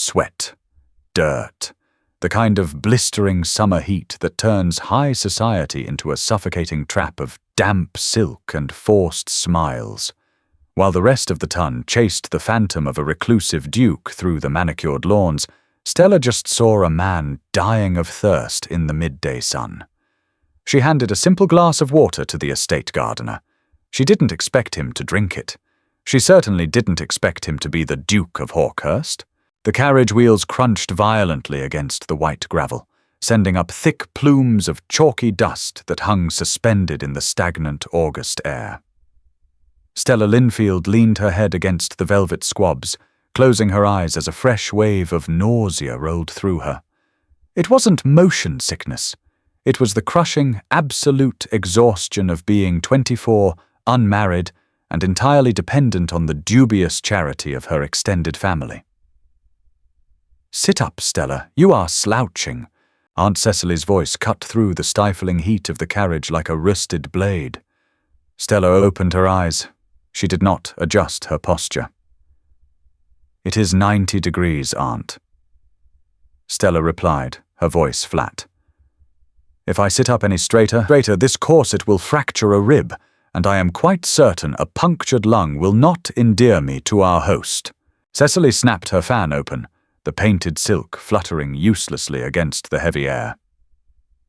sweat, dirt, the kind of blistering summer heat that turns high society into a suffocating trap of damp silk and forced smiles, while the rest of the ton chased the phantom of a reclusive duke through the manicured lawns. Stella just saw a man dying of thirst in the midday sun. She handed a simple glass of water to the estate gardener. She didn't expect him to drink it. She certainly didn't expect him to be the Duke of Hawkhurst. The carriage wheels crunched violently against the white gravel, sending up thick plumes of chalky dust that hung suspended in the stagnant August air. Stella Linfield leaned her head against the velvet squabs, closing her eyes as a fresh wave of nausea rolled through her. It wasn't motion sickness. It was the crushing, absolute exhaustion of being 24, unmarried, and entirely dependent on the dubious charity of her extended family. "Sit up, Stella. You are slouching." Aunt Cecily's voice cut through the stifling heat of the carriage like a rusted blade. Stella opened her eyes. She did not adjust her posture. "It is 90 degrees, Aunt." Stella replied, her voice flat. "If I sit up any straighter, this corset will fracture a rib, and I am quite certain a punctured lung will not endear me to our host." Cecily snapped her fan open, the painted silk fluttering uselessly against the heavy air.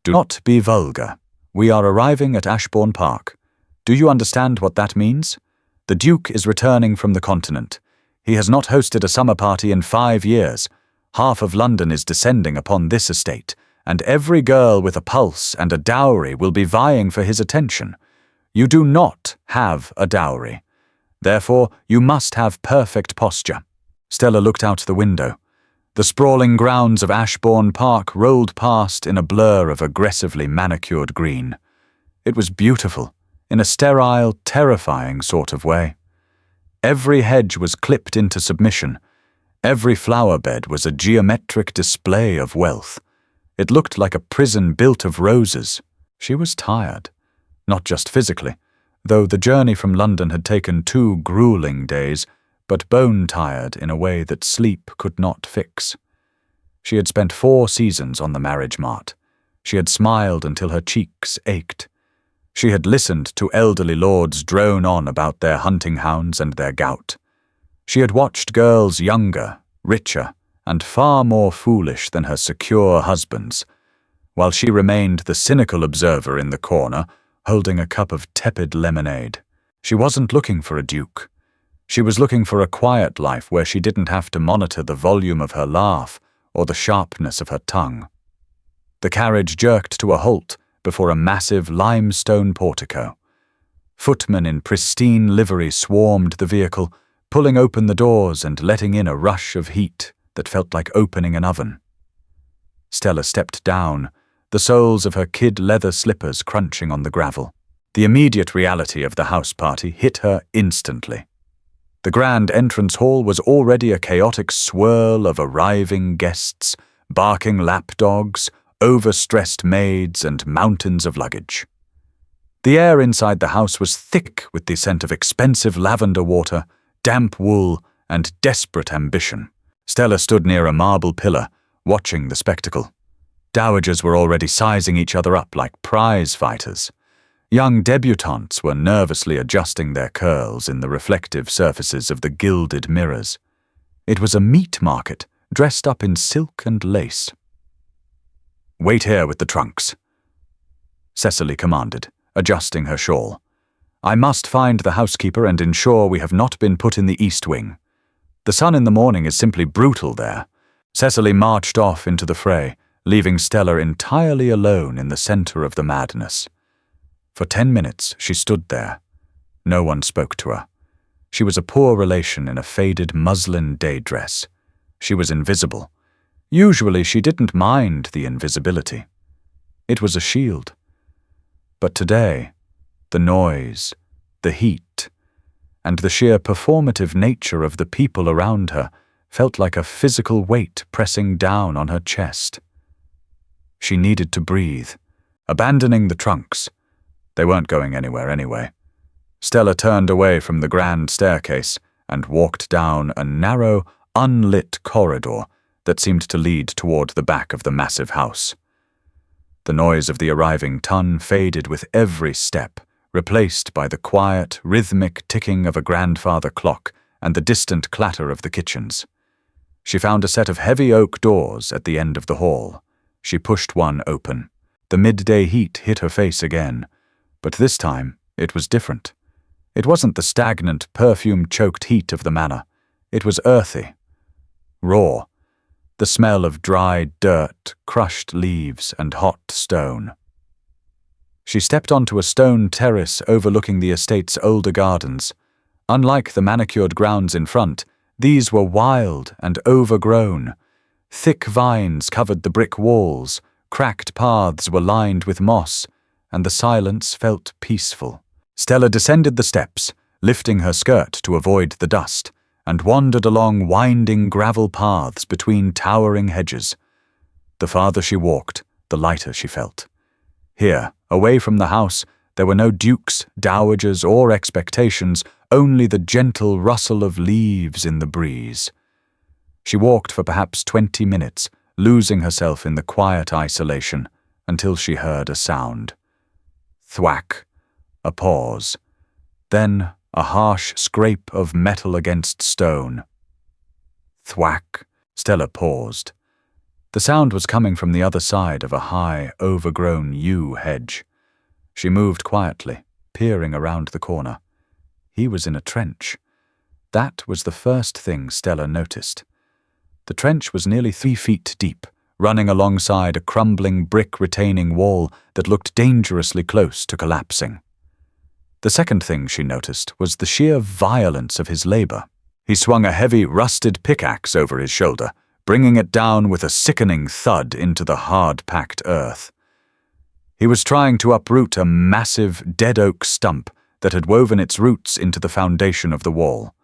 "Do not be vulgar. We are arriving at Ashbourne Park. Do you understand what that means? The Duke is returning from the continent. He has not hosted a summer party in 5 years. Half of London is descending upon this estate, and every girl with a pulse and a dowry will be vying for his attention. You do not have a dowry. Therefore, you must have perfect posture." Stella looked out the window. The sprawling grounds of Ashbourne Park rolled past in a blur of aggressively manicured green. It was beautiful, in a sterile, terrifying sort of way. Every hedge was clipped into submission. Every flower bed was a geometric display of wealth. It looked like a prison built of roses. She was tired, not just physically, though the journey from London had taken 2 grueling days, but bone-tired in a way that sleep could not fix. She had spent 4 seasons on the marriage mart. She had smiled until her cheeks ached. She had listened to elderly lords drone on about their hunting hounds and their gout. She had watched girls younger, richer, and far more foolish than her secure husbands, while she remained the cynical observer in the corner, holding a cup of tepid lemonade. She wasn't looking for a duke. She was looking for a quiet life where she didn't have to monitor the volume of her laugh or the sharpness of her tongue. The carriage jerked to a halt before a massive limestone portico. Footmen in pristine livery swarmed the vehicle, pulling open the doors and letting in a rush of heat that felt like opening an oven. Stella stepped down, the soles of her kid leather slippers crunching on the gravel. The immediate reality of the house party hit her instantly. The grand entrance hall was already a chaotic swirl of arriving guests, barking lapdogs, overstressed maids, and mountains of luggage. The air inside the house was thick with the scent of expensive lavender water, damp wool, and desperate ambition. Stella stood near a marble pillar, watching the spectacle. Dowagers were already sizing each other up like prize fighters. Young debutantes were nervously adjusting their curls in the reflective surfaces of the gilded mirrors. It was a meat market, dressed up in silk and lace. "Wait here with the trunks," Cecily commanded, adjusting her shawl. "I must find the housekeeper and ensure we have not been put in the east wing. The sun in the morning is simply brutal there." Cecily marched off into the fray, leaving Stella entirely alone in the center of the madness. For 10 minutes she stood there. No one spoke to her. She was a poor relation in a faded muslin day dress. She was invisible. Usually she didn't mind the invisibility. It was a shield. But today, the noise, the heat, and the sheer performative nature of the people around her felt like a physical weight pressing down on her chest. She needed to breathe, abandoning the trunks. They weren't going anywhere anyway. Stella turned away from the grand staircase and walked down a narrow, unlit corridor that seemed to lead toward the back of the massive house. The noise of the arriving ton faded with every step, replaced by the quiet, rhythmic ticking of a grandfather clock and the distant clatter of the kitchens. She found a set of heavy oak doors at the end of the hall. She pushed one open. The midday heat hit her face again, but this time it was different. It wasn't the stagnant, perfume-choked heat of the manor. It was earthy, raw, the smell of dry dirt, crushed leaves, and hot stone. She stepped onto a stone terrace overlooking the estate's older gardens. Unlike the manicured grounds in front, these were wild and overgrown. Thick vines covered the brick walls, cracked paths were lined with moss, and the silence felt peaceful. Stella descended the steps, lifting her skirt to avoid the dust, and wandered along winding gravel paths between towering hedges. The farther she walked, the lighter she felt. Here, away from the house, there were no dukes, dowagers, or expectations, only the gentle rustle of leaves in the breeze. She walked for perhaps 20 minutes, losing herself in the quiet isolation, until she heard a sound. Thwack. A pause. Then a harsh scrape of metal against stone. Thwack. Stella paused. The sound was coming from the other side of a high, overgrown yew hedge. She moved quietly, peering around the corner. He was in a trench. That was the first thing Stella noticed. The trench was nearly 3 feet deep, running alongside a crumbling brick retaining wall that looked dangerously close to collapsing. The second thing she noticed was the sheer violence of his labor. He swung a heavy, rusted pickaxe over his shoulder, bringing it down with a sickening thud into the hard-packed earth. He was trying to uproot a massive, dead oak stump that had woven its roots into the foundation of the wall.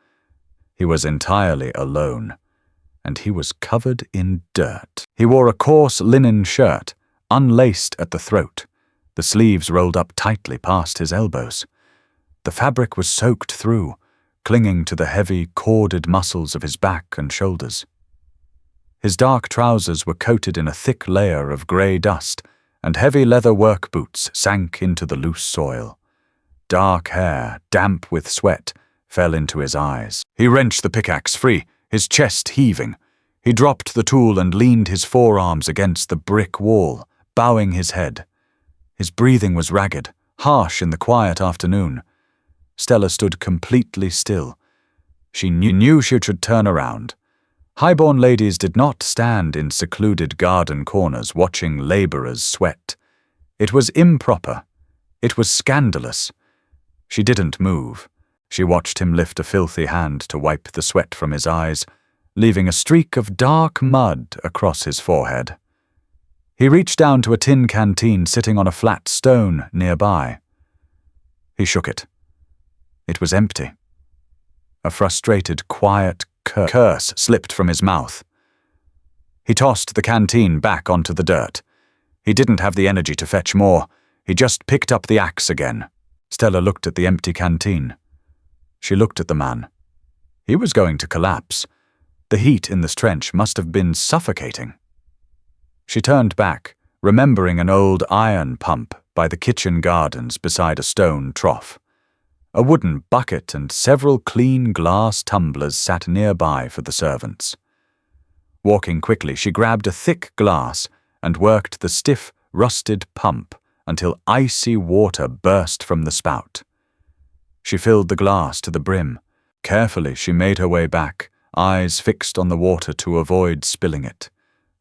He was entirely alone, and he was covered in dirt. He wore a coarse linen shirt, unlaced at the throat, the sleeves rolled up tightly past his elbows. The fabric was soaked through, clinging to the heavy, corded muscles of his back and shoulders. His dark trousers were coated in a thick layer of grey dust, and heavy leather work boots sank into the loose soil. Dark hair, damp with sweat, fell into his eyes. He wrenched the pickaxe free, his chest heaving. He dropped the tool and leaned his forearms against the brick wall, bowing his head. His breathing was ragged, harsh in the quiet afternoon. Stella stood completely still. She knew she should turn around. Highborn ladies did not stand in secluded garden corners watching laborers sweat. It was improper. It was scandalous. She didn't move. She watched him lift a filthy hand to wipe the sweat from his eyes, leaving a streak of dark mud across his forehead. He reached down to a tin canteen sitting on a flat stone nearby. He shook it. It was empty. A frustrated, quiet curse slipped from his mouth. He tossed the canteen back onto the dirt. He didn't have the energy to fetch more. He just picked up the axe again. Stella looked at the empty canteen. She looked at the man. He was going to collapse. The heat in this trench must have been suffocating. She turned back, remembering an old iron pump by the kitchen gardens beside a stone trough. A wooden bucket and several clean glass tumblers sat nearby for the servants. Walking quickly, she grabbed a thick glass and worked the stiff, rusted pump until icy water burst from the spout. She filled the glass to the brim. Carefully, she made her way back, eyes fixed on the water to avoid spilling it.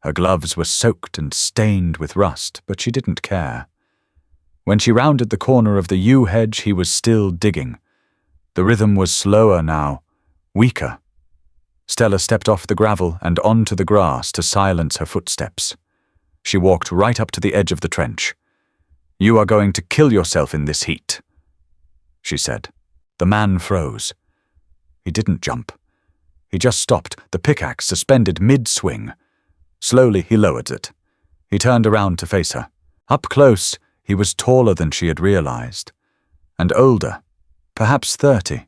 Her gloves were soaked and stained with rust, but she didn't care. When she rounded the corner of the yew hedge, he was still digging. The rhythm was slower now, weaker. Stella stepped off the gravel and onto the grass to silence her footsteps. She walked right up to the edge of the trench. "You are going to kill yourself in this heat," she said. The man froze. He didn't jump. He just stopped, the pickaxe suspended mid-swing. Slowly, he lowered it. He turned around to face her. Up close, he was taller than she had realized, and older, perhaps 30.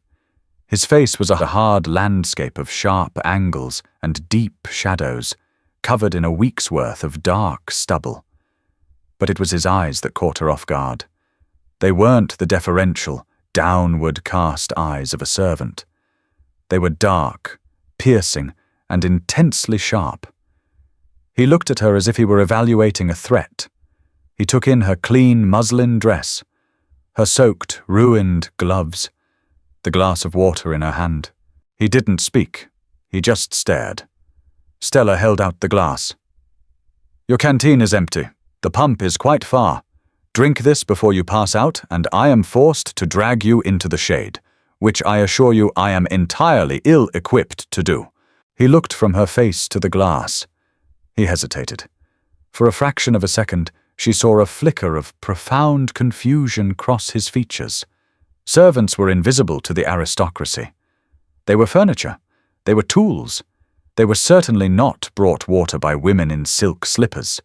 His face was a hard landscape of sharp angles and deep shadows. covered in a week's worth of dark stubble. But it was his eyes that caught her off guard. They weren't the deferential, downward-cast eyes of a servant. They were dark, piercing, and intensely sharp. He looked at her as if he were evaluating a threat. He took in her clean muslin dress, her soaked, ruined gloves, the glass of water in her hand. He didn't speak. He just stared. Stella held out the glass. "Your canteen is empty. The pump is quite far. Drink this before you pass out, and I am forced to drag you into the shade, which I assure you I am entirely ill-equipped to do." He looked from her face to the glass. He hesitated. For a fraction of a second, she saw a flicker of profound confusion cross his features. Servants were invisible to the aristocracy. They were furniture. They were tools. They were certainly not brought water by women in silk slippers.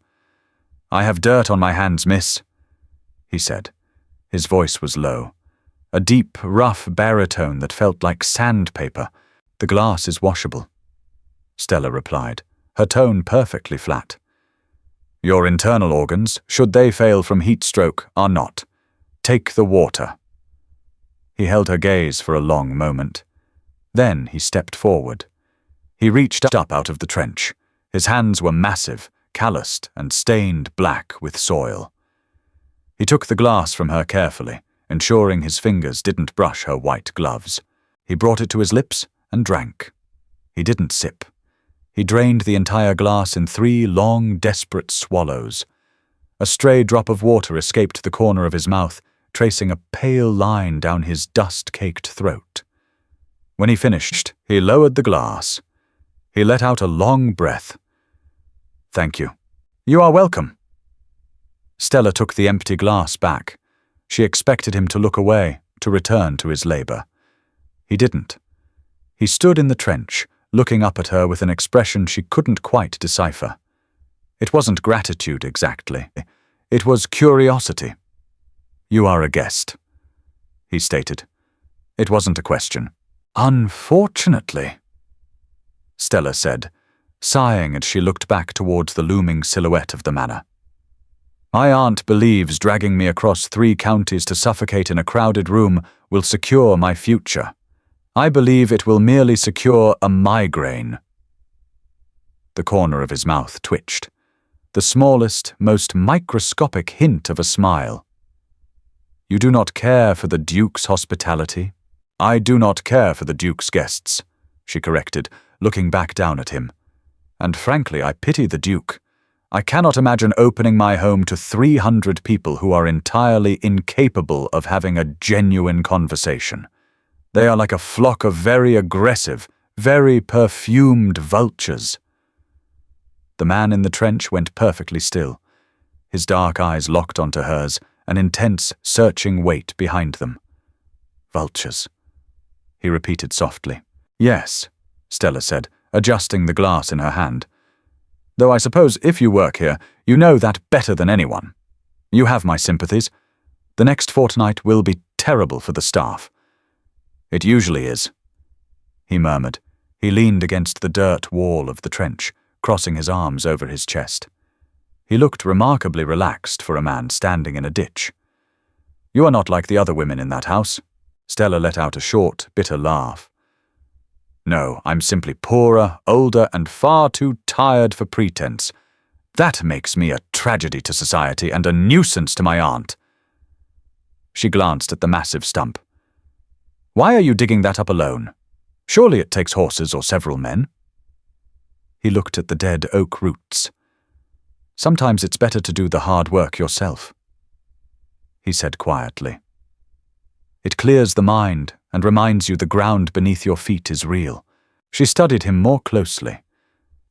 "I have dirt on my hands, miss," he said. His voice was low, a deep, rough baritone that felt like sandpaper. "The glass is washable," Stella replied, her tone perfectly flat. "Your internal organs, should they fail from heat stroke, are not. Take the water." He held her gaze for a long moment. Then he stepped forward. He reached up out of the trench. His hands were massive, calloused, and stained black with soil. He took the glass from her carefully, ensuring his fingers didn't brush her white gloves. He brought it to his lips and drank. He didn't sip. He drained the entire glass in 3 long, desperate swallows. A stray drop of water escaped the corner of his mouth, tracing a pale line down his dust-caked throat. When he finished, he lowered the glass. He let out a long breath. "Thank you." "You are welcome." Stella took the empty glass back. She expected him to look away, to return to his labor. He didn't. He stood in the trench, looking up at her with an expression she couldn't quite decipher. It wasn't gratitude exactly. It was curiosity. "You are a guest," he stated. It wasn't a question. "Unfortunately," Stella said, sighing as she looked back towards the looming silhouette of the manor. "My aunt believes dragging me across 3 counties to suffocate in a crowded room will secure my future. I believe it will merely secure a migraine." The corner of his mouth twitched, the smallest, most microscopic hint of a smile. "You do not care for the Duke's hospitality?" "I do not care for the Duke's guests," she corrected, looking back down at him. "And frankly, I pity the Duke. I cannot imagine opening my home to 300 people who are entirely incapable of having a genuine conversation. They are like a flock of very aggressive, very perfumed vultures." The man in the trench went perfectly still, his dark eyes locked onto hers, an intense, searching weight behind them. "Vultures," he repeated softly. "Yes," Stella said, adjusting the glass in her hand. "Though I suppose if you work here, you know that better than anyone. You have my sympathies. The next fortnight will be terrible for the staff." "It usually is," he murmured. He leaned against the dirt wall of the trench, crossing his arms over his chest. He looked remarkably relaxed for a man standing in a ditch. "You are not like the other women in that house." Stella let out a short, bitter laugh. "No, I'm simply poorer, older, and far too tired for pretense. That makes me a tragedy to society and a nuisance to my aunt." She glanced at the massive stump. "Why are you digging that up alone? Surely it takes horses or several men." He looked at the dead oak roots. "Sometimes it's better to do the hard work yourself," he said quietly. "It clears the mind and reminds you the ground beneath your feet is real." She studied him more closely.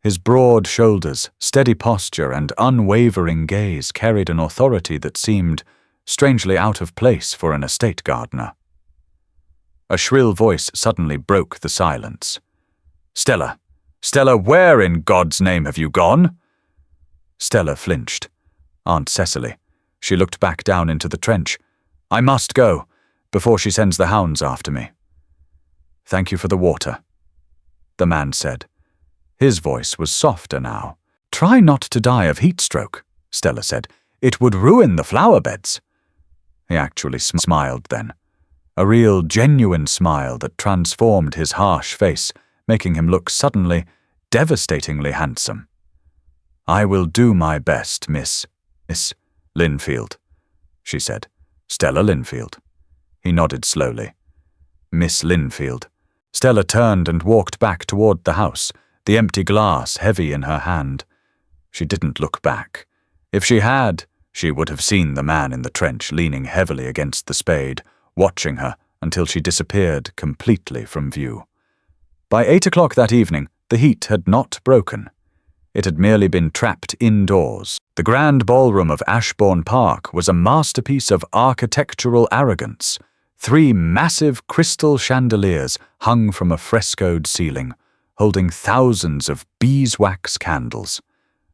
His broad shoulders, steady posture, and unwavering gaze carried an authority that seemed strangely out of place for an estate gardener. A shrill voice suddenly broke the silence. "Stella! Stella, where in God's name have you gone?" Stella flinched. Aunt Cecily. She looked back down into the trench. "I must go, before she sends the hounds after me." "Thank you for the water," the man said. His voice was softer now. Try not to die of heat stroke, Stella said. It would ruin the flower beds. He actually smiled then. A real, genuine smile that transformed his harsh face, making him look suddenly, devastatingly handsome. I will do my best, Miss Linfield, she said. Stella Linfield. He nodded slowly. Miss Linfield. Stella turned and walked back toward the house, the empty glass heavy in her hand. She didn't look back. If she had, she would have seen the man in the trench leaning heavily against the spade, watching her until she disappeared completely from view. By 8 o'clock that evening, the heat had not broken. It had merely been trapped indoors. The grand ballroom of Ashbourne Park was a masterpiece of architectural arrogance. 3 massive crystal chandeliers hung from a frescoed ceiling, holding thousands of beeswax candles.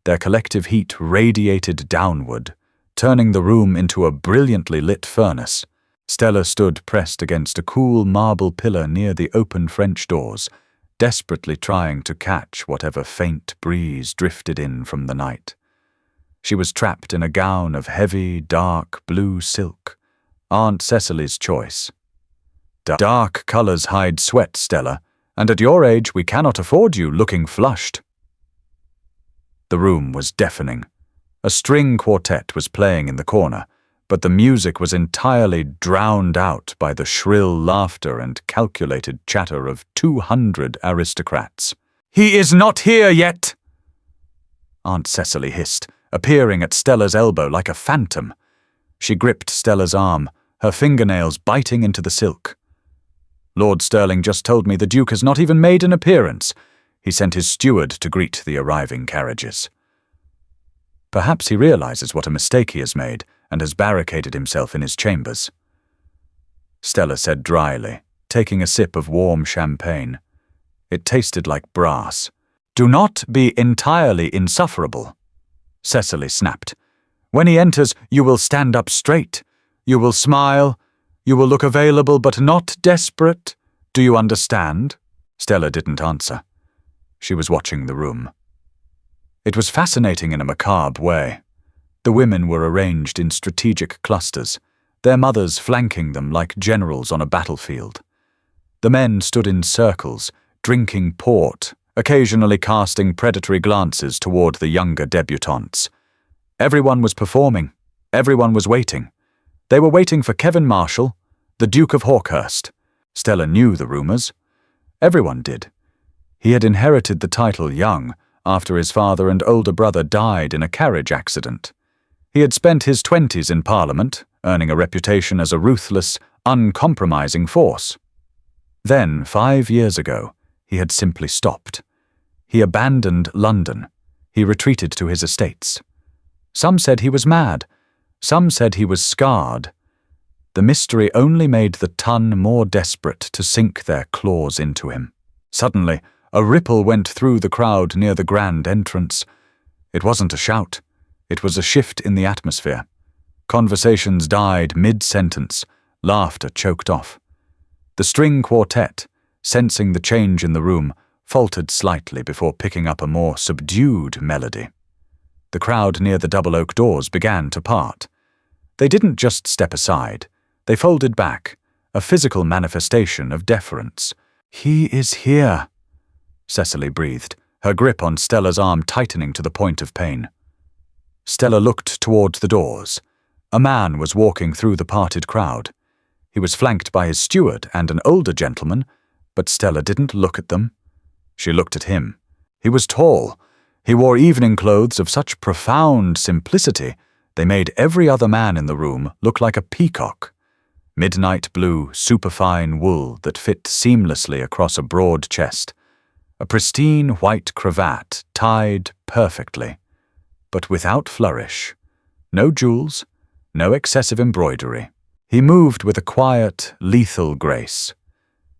Their collective heat radiated downward, turning the room into a brilliantly lit furnace. Stella stood pressed against a cool marble pillar near the open French doors, desperately trying to catch whatever faint breeze drifted in from the night. She was trapped in a gown of heavy, dark blue silk, Aunt Cecily's choice. Dark colors hide sweat, Stella, and at your age we cannot afford you looking flushed. The room was deafening. A string quartet was playing in the corner, but the music was entirely drowned out by the shrill laughter and calculated chatter of 200 aristocrats. He is not here yet! Aunt Cecily hissed, appearing at Stella's elbow like a phantom. She gripped Stella's arm, her fingernails biting into the silk. Lord Stirling just told me the Duke has not even made an appearance. He sent his steward to greet the arriving carriages. Perhaps he realizes what a mistake he has made and has barricaded himself in his chambers. Stella said dryly, taking a sip of warm champagne. It tasted like brass. Do not be entirely insufferable, Cecily snapped. When he enters, you will stand up straight. You will smile. You will look available but not desperate. Do you understand? Stella didn't answer. She was watching the room. It was fascinating in a macabre way. The women were arranged in strategic clusters, their mothers flanking them like generals on a battlefield. The men stood in circles, drinking port, occasionally casting predatory glances toward the younger debutantes. Everyone was performing. Everyone was waiting. They were waiting for Kevin Marshall, the Duke of Hawkhurst. Stella knew the rumors. Everyone did. He had inherited the title young, after his father and older brother died in a carriage accident. He had spent his 20s in Parliament, earning a reputation as a ruthless, uncompromising force. Then, 5 years ago, he had simply stopped. He abandoned London. He retreated to his estates. Some said he was mad. Some said he was scarred. The mystery only made the ton more desperate to sink their claws into him. Suddenly, a ripple went through the crowd near the grand entrance. It wasn't a shout. It was a shift in the atmosphere. Conversations died mid-sentence. Laughter choked off. The string quartet, sensing the change in the room, faltered slightly before picking up a more subdued melody. The crowd near the double oak doors began to part. They didn't just step aside. They folded back, a physical manifestation of deference. He is here, Cecily breathed, her grip on Stella's arm tightening to the point of pain. Stella looked towards the doors. A man was walking through the parted crowd. He was flanked by his steward and an older gentleman, but Stella didn't look at them. She looked at him. He was tall. He wore evening clothes of such profound simplicity they made every other man in the room look like a peacock. Midnight blue, superfine wool that fit seamlessly across a broad chest. A pristine white cravat tied perfectly, but without flourish. No jewels, no excessive embroidery. He moved with a quiet, lethal grace.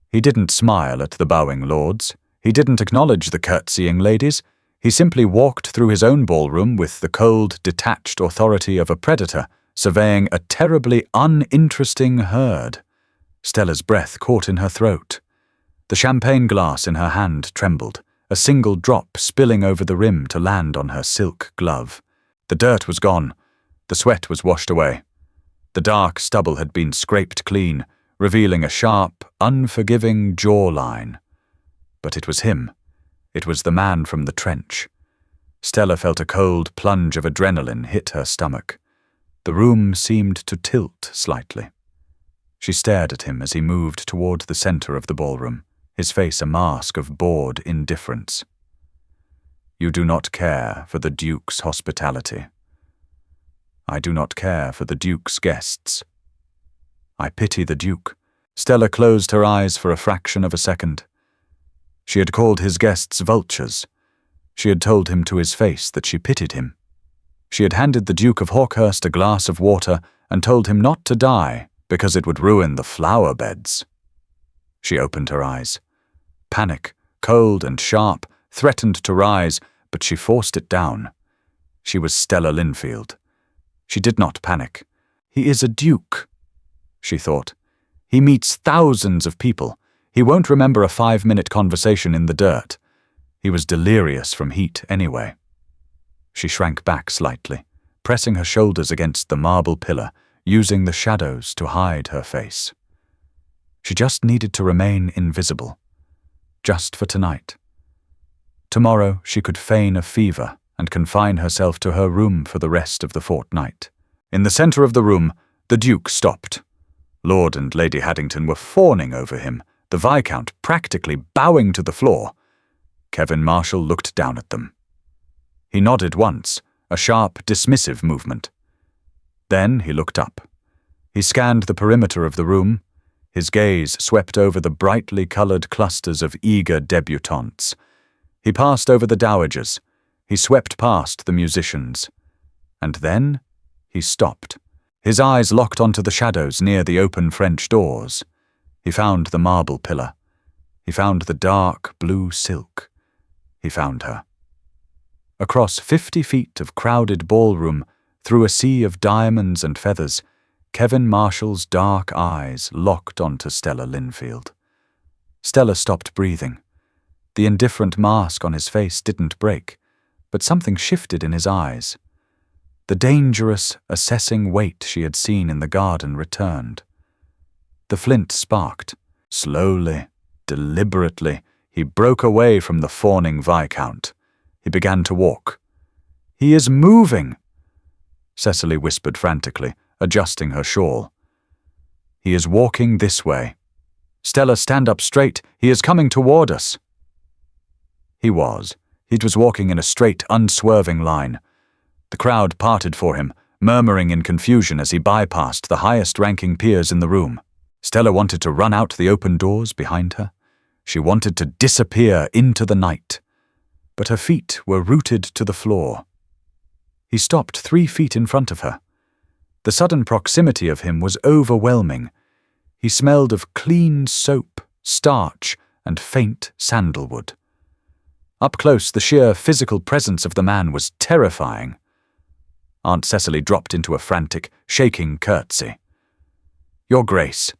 He didn't smile at the bowing lords. He didn't acknowledge the curtsying ladies. He simply walked through his own ballroom with the cold, detached authority of a predator, surveying a terribly uninteresting herd. Stella's breath caught in her throat. The champagne glass in her hand trembled, a single drop spilling over the rim to land on her silk glove. The dirt was gone. The sweat was washed away. The dark stubble had been scraped clean, revealing a sharp, unforgiving jawline. But it was him. It was the man from the trench. Stella felt a cold plunge of adrenaline hit her stomach. The room seemed to tilt slightly. She stared at him as he moved toward the center of the ballroom, his face a mask of bored indifference. "You do not care for the Duke's hospitality. I do not care for the Duke's guests. I pity the Duke." Stella closed her eyes for a fraction of a second. She had called his guests vultures. She had told him to his face that she pitied him. She had handed the Duke of Hawkhurst a glass of water and told him not to die because it would ruin the flower beds. She opened her eyes. Panic, cold and sharp, threatened to rise, but she forced it down. She was Stella Linfield. She did not panic. He is a duke, she thought. He meets thousands of people. He won't remember a 5-minute conversation in the dirt. He was delirious from heat anyway. She shrank back slightly, pressing her shoulders against the marble pillar, using the shadows to hide her face. She just needed to remain invisible. Just for tonight. Tomorrow she could feign a fever and confine herself to her room for the rest of the fortnight. In the center of the room, the Duke stopped. Lord and Lady Haddington were fawning over him, the Viscount practically bowing to the floor. Kevin Marshall looked down at them. He nodded once, a sharp, dismissive movement. Then he looked up. He scanned the perimeter of the room. His gaze swept over the brightly colored clusters of eager debutantes. He passed over the dowagers. He swept past the musicians. And then he stopped. His eyes locked onto the shadows near the open French doors. He found the marble pillar. He found the dark blue silk. He found her. Across 50 feet of crowded ballroom, through a sea of diamonds and feathers, Kevin Marshall's dark eyes locked onto Stella Linfield. Stella stopped breathing. The indifferent mask on his face didn't break, but something shifted in his eyes. The dangerous, assessing weight she had seen in the garden returned. The flint sparked. Slowly, deliberately, he broke away from the fawning Viscount. He began to walk. "He is moving," Cecily whispered frantically, adjusting her shawl. "He is walking this way. Stella, stand up straight. He is coming toward us." He was. He was walking in a straight, unswerving line. The crowd parted for him, murmuring in confusion as he bypassed the highest-ranking peers in the room. Stella wanted to run out the open doors behind her. She wanted to disappear into the night. But her feet were rooted to the floor. He stopped 3 feet in front of her. The sudden proximity of him was overwhelming. He smelled of clean soap, starch, and faint sandalwood. Up close, the sheer physical presence of the man was terrifying. Aunt Cecily dropped into a frantic, shaking curtsy. "Your Grace,"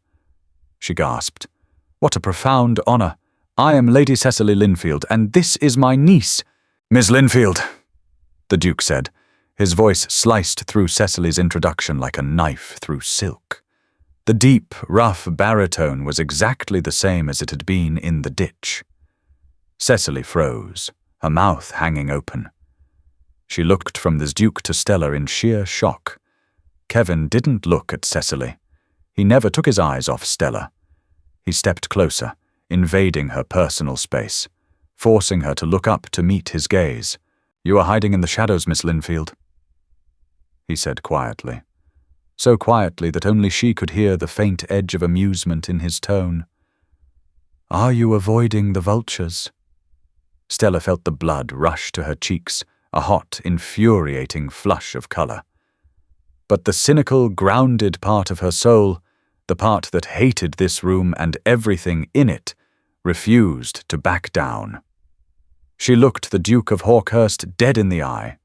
she gasped. "What a profound honor. I am Lady Cecily Linfield, and this is my niece." "Miss Linfield," the Duke said. His voice sliced through Cecily's introduction like a knife through silk. The deep, rough baritone was exactly the same as it had been in the ditch. Cecily froze, her mouth hanging open. She looked from the Duke to Stella in sheer shock. Kevin didn't look at Cecily. He never took his eyes off Stella. He stepped closer, invading her personal space, forcing her to look up to meet his gaze. "You are hiding in the shadows, Miss Linfield," he said quietly. So quietly that only she could hear the faint edge of amusement in his tone. "Are you avoiding the vultures?" Stella felt the blood rush to her cheeks, a hot, infuriating flush of color. But the cynical, grounded part of her soul, the part that hated this room and everything in it, refused to back down. She looked the Duke of Hawkhurst dead in the eye.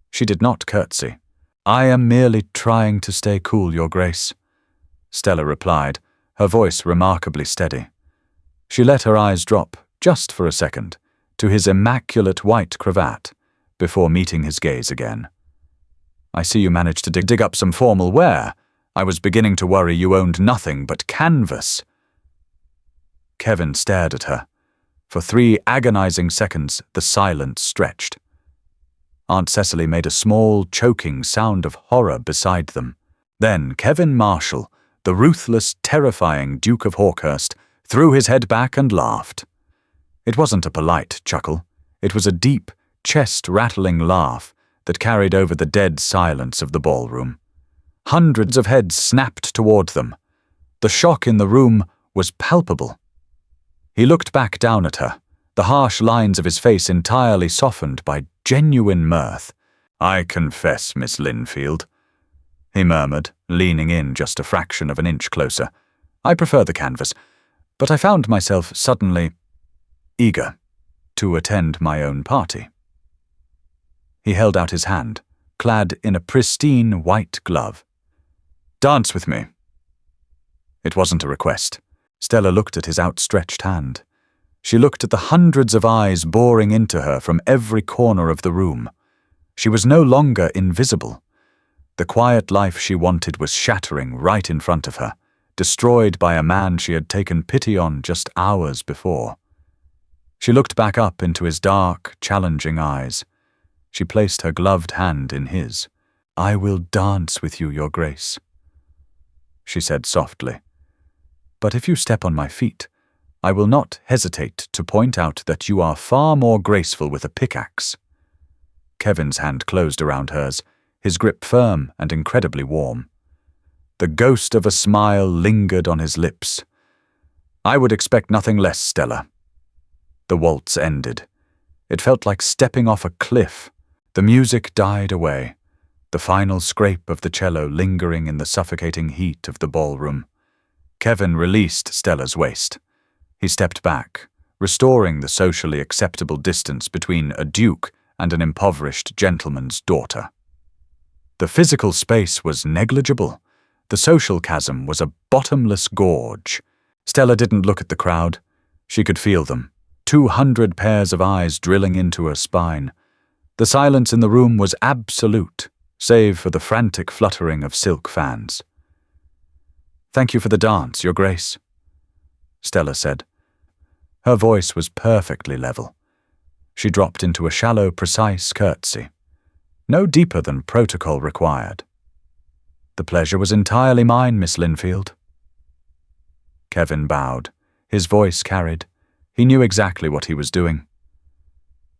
She did not curtsy. "I am merely trying to stay cool, Your Grace," Stella replied, her voice remarkably steady. She let her eyes drop, just for a second, to his immaculate white cravat before meeting his gaze again. "I see you managed to dig up some formal wear. I was beginning to worry you owned nothing but canvas." Kevin stared at her. For 3 agonizing seconds, the silence stretched. Aunt Cecily made a small, choking sound of horror beside them. Then Kevin Marshall, the ruthless, terrifying Duke of Hawkhurst, threw his head back and laughed. It wasn't a polite chuckle. It was a deep, chest-rattling laugh that carried over the dead silence of the ballroom. Hundreds of heads snapped toward them. The shock in the room was palpable. He looked back down at her, the harsh lines of his face entirely softened by genuine mirth. "I confess, Miss Linfield," he murmured, leaning in just a fraction of an inch closer. "I prefer the canvas, but I found myself suddenly eager to attend my own party." He held out his hand, clad in a pristine white glove. "Dance with me." It wasn't a request. Stella looked at his outstretched hand. She looked at the hundreds of eyes boring into her from every corner of the room. She was no longer invisible. The quiet life she wanted was shattering right in front of her, destroyed by a man she had taken pity on just hours before. She looked back up into his dark, challenging eyes. She placed her gloved hand in his. "I will dance with you, Your Grace," she said softly. "But if you step on my feet, I will not hesitate to point out that you are far more graceful with a pickaxe." Kevin's hand closed around hers, his grip firm and incredibly warm. The ghost of a smile lingered on his lips. "I would expect nothing less, Stella." The waltz ended. It felt like stepping off a cliff. The music died away, the final scrape of the cello lingering in the suffocating heat of the ballroom. Kevin released Stella's waist. He stepped back, restoring the socially acceptable distance between a duke and an impoverished gentleman's daughter. The physical space was negligible. The social chasm was a bottomless gorge. Stella didn't look at the crowd. She could feel them, 200 pairs of eyes drilling into her spine. The silence in the room was absolute, save for the frantic fluttering of silk fans. "Thank you for the dance, Your Grace," Stella said. Her voice was perfectly level. She dropped into a shallow, precise curtsy, no deeper than protocol required. "The pleasure was entirely mine, Miss Linfield." Kevin bowed. His voice carried. He knew exactly what he was doing.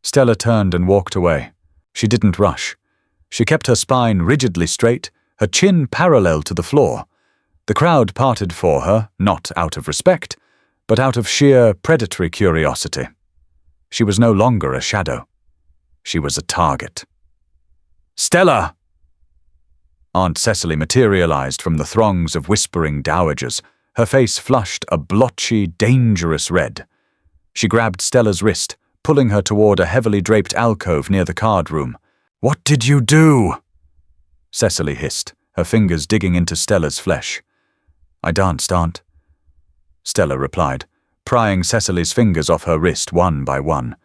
Stella turned and walked away. She didn't rush. She kept her spine rigidly straight, her chin parallel to the floor. The crowd parted for her, not out of respect, but out of sheer predatory curiosity. She was no longer a shadow. She was a target. "Stella!" Aunt Cecily materialized from the throngs of whispering dowagers, her face flushed a blotchy, dangerous red. She grabbed Stella's wrist, pulling her toward a heavily draped alcove near the card room. "What did you do?" Cecily hissed, her fingers digging into Stella's flesh. "I danced, Aunt," Stella replied, prying Cecily's fingers off her wrist one by one.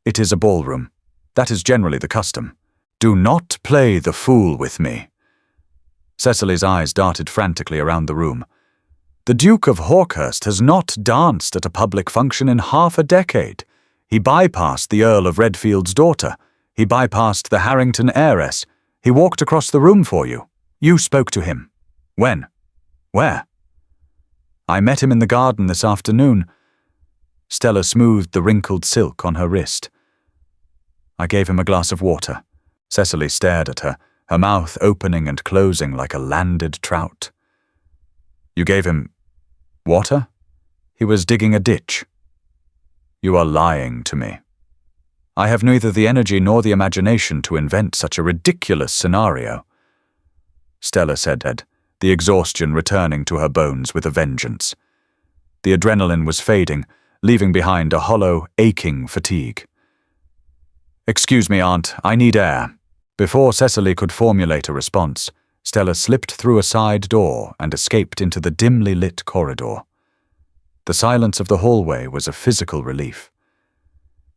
"It is a ballroom. That is generally the custom. Do not play the fool with me." Cecily's eyes darted frantically around the room. "The Duke of Hawkhurst has not danced at a public function in half a decade. He bypassed the Earl of Redfield's daughter. He bypassed the Harrington heiress. He walked across the room for you. You spoke to him. When? Where?" "I met him in the garden this afternoon." Stella smoothed the wrinkled silk on her wrist. "I gave him a glass of water." Cecily stared at her, her mouth opening and closing like a landed trout. "You gave him water? He was digging a ditch." "You are lying to me." "I have neither the energy nor the imagination to invent such a ridiculous scenario," Stella said, the exhaustion returning to her bones with a vengeance. The adrenaline was fading, leaving behind a hollow, aching fatigue. "Excuse me, Aunt, I need air." Before Cecily could formulate a response, Stella slipped through a side door and escaped into the dimly lit corridor. The silence of the hallway was a physical relief.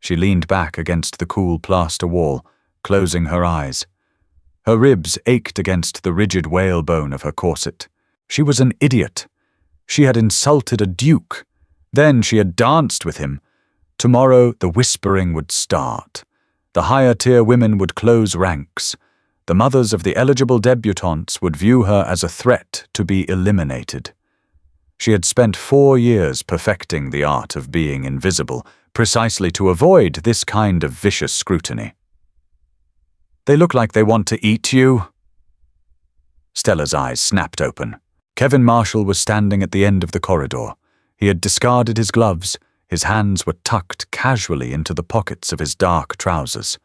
She leaned back against the cool plaster wall, closing her eyes. Her ribs ached against the rigid whalebone of her corset. She was an idiot. She had insulted a duke. Then she had danced with him. Tomorrow the whispering would start. The higher-tier women would close ranks. The mothers of the eligible debutantes would view her as a threat to be eliminated. She had spent 4 years perfecting the art of being invisible, precisely to avoid this kind of vicious scrutiny. "They look like they want to eat you." Stella's eyes snapped open. Kevin Marshall was standing at the end of the corridor. He had discarded his gloves. His hands were tucked casually into the pockets of his dark trousers.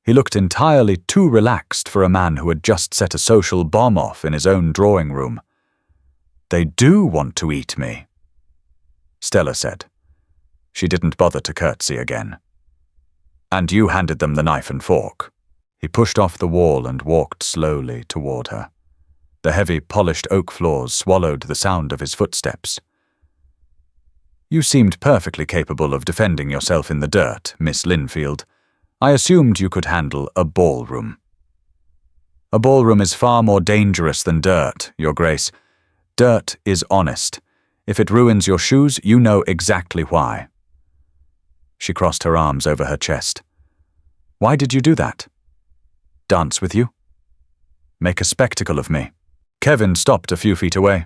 He looked entirely too relaxed for a man who had just set a social bomb off in his own drawing room. "They do want to eat me," Stella said. She didn't bother to curtsy again. "And you handed them the knife and fork." He pushed off the wall and walked slowly toward her. The heavy, polished oak floors swallowed the sound of his footsteps. "You seemed perfectly capable of defending yourself in the dirt, Miss Linfield. I assumed you could handle a ballroom." "A ballroom is far more dangerous than dirt, Your Grace. Dirt is honest. If it ruins your shoes, you know exactly why." She crossed her arms over her chest. "Why did you do that? Dance with you? Make a spectacle of me?" Kevin stopped a few feet away.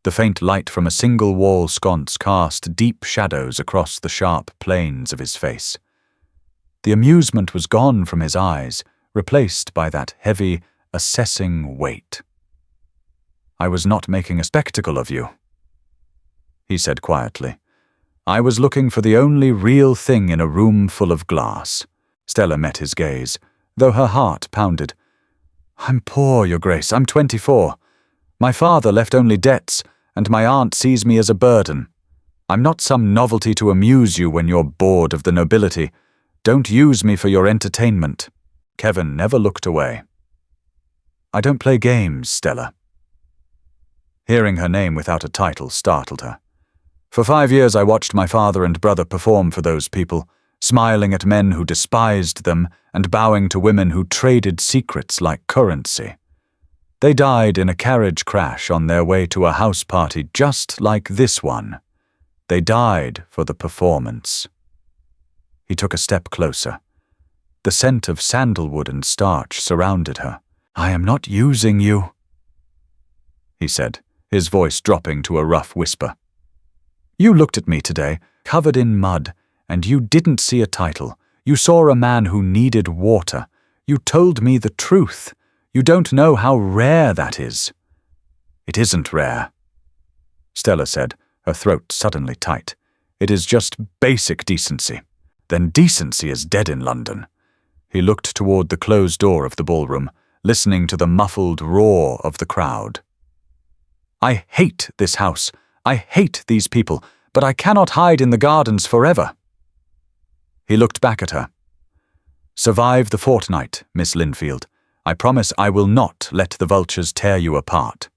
The faint light from a single wall sconce cast deep shadows across the sharp planes of his face. The amusement was gone from his eyes, replaced by that heavy, assessing weight. "I was not making a spectacle of you," he said quietly. "I was looking for the only real thing in a room full of glass." Stella met his gaze, though her heart pounded. "I'm poor, Your Grace. I'm 24. My father left only debts, and my aunt sees me as a burden. I'm not some novelty to amuse you when you're bored of the nobility. Don't use me for your entertainment." Kevin never looked away. "I don't play games, Stella." Hearing her name without a title startled her. "For 5 years I watched my father and brother perform for those people, smiling at men who despised them and bowing to women who traded secrets like currency. They died in a carriage crash on their way to a house party just like this one. They died for the performance." He took a step closer. The scent of sandalwood and starch surrounded her. "I am not using you," he said, his voice dropping to a rough whisper. "You looked at me today, covered in mud, and you didn't see a title. You saw a man who needed water. You told me the truth. You don't know how rare that is." "It isn't rare," Stella said, her throat suddenly tight. "It is just basic decency." "Then decency is dead in London." He looked toward the closed door of the ballroom, listening to the muffled roar of the crowd. "I hate this house. I hate these people, but I cannot hide in the gardens forever." He looked back at her. "Survive the fortnight, Miss Linfield. I promise I will not let the vultures tear you apart."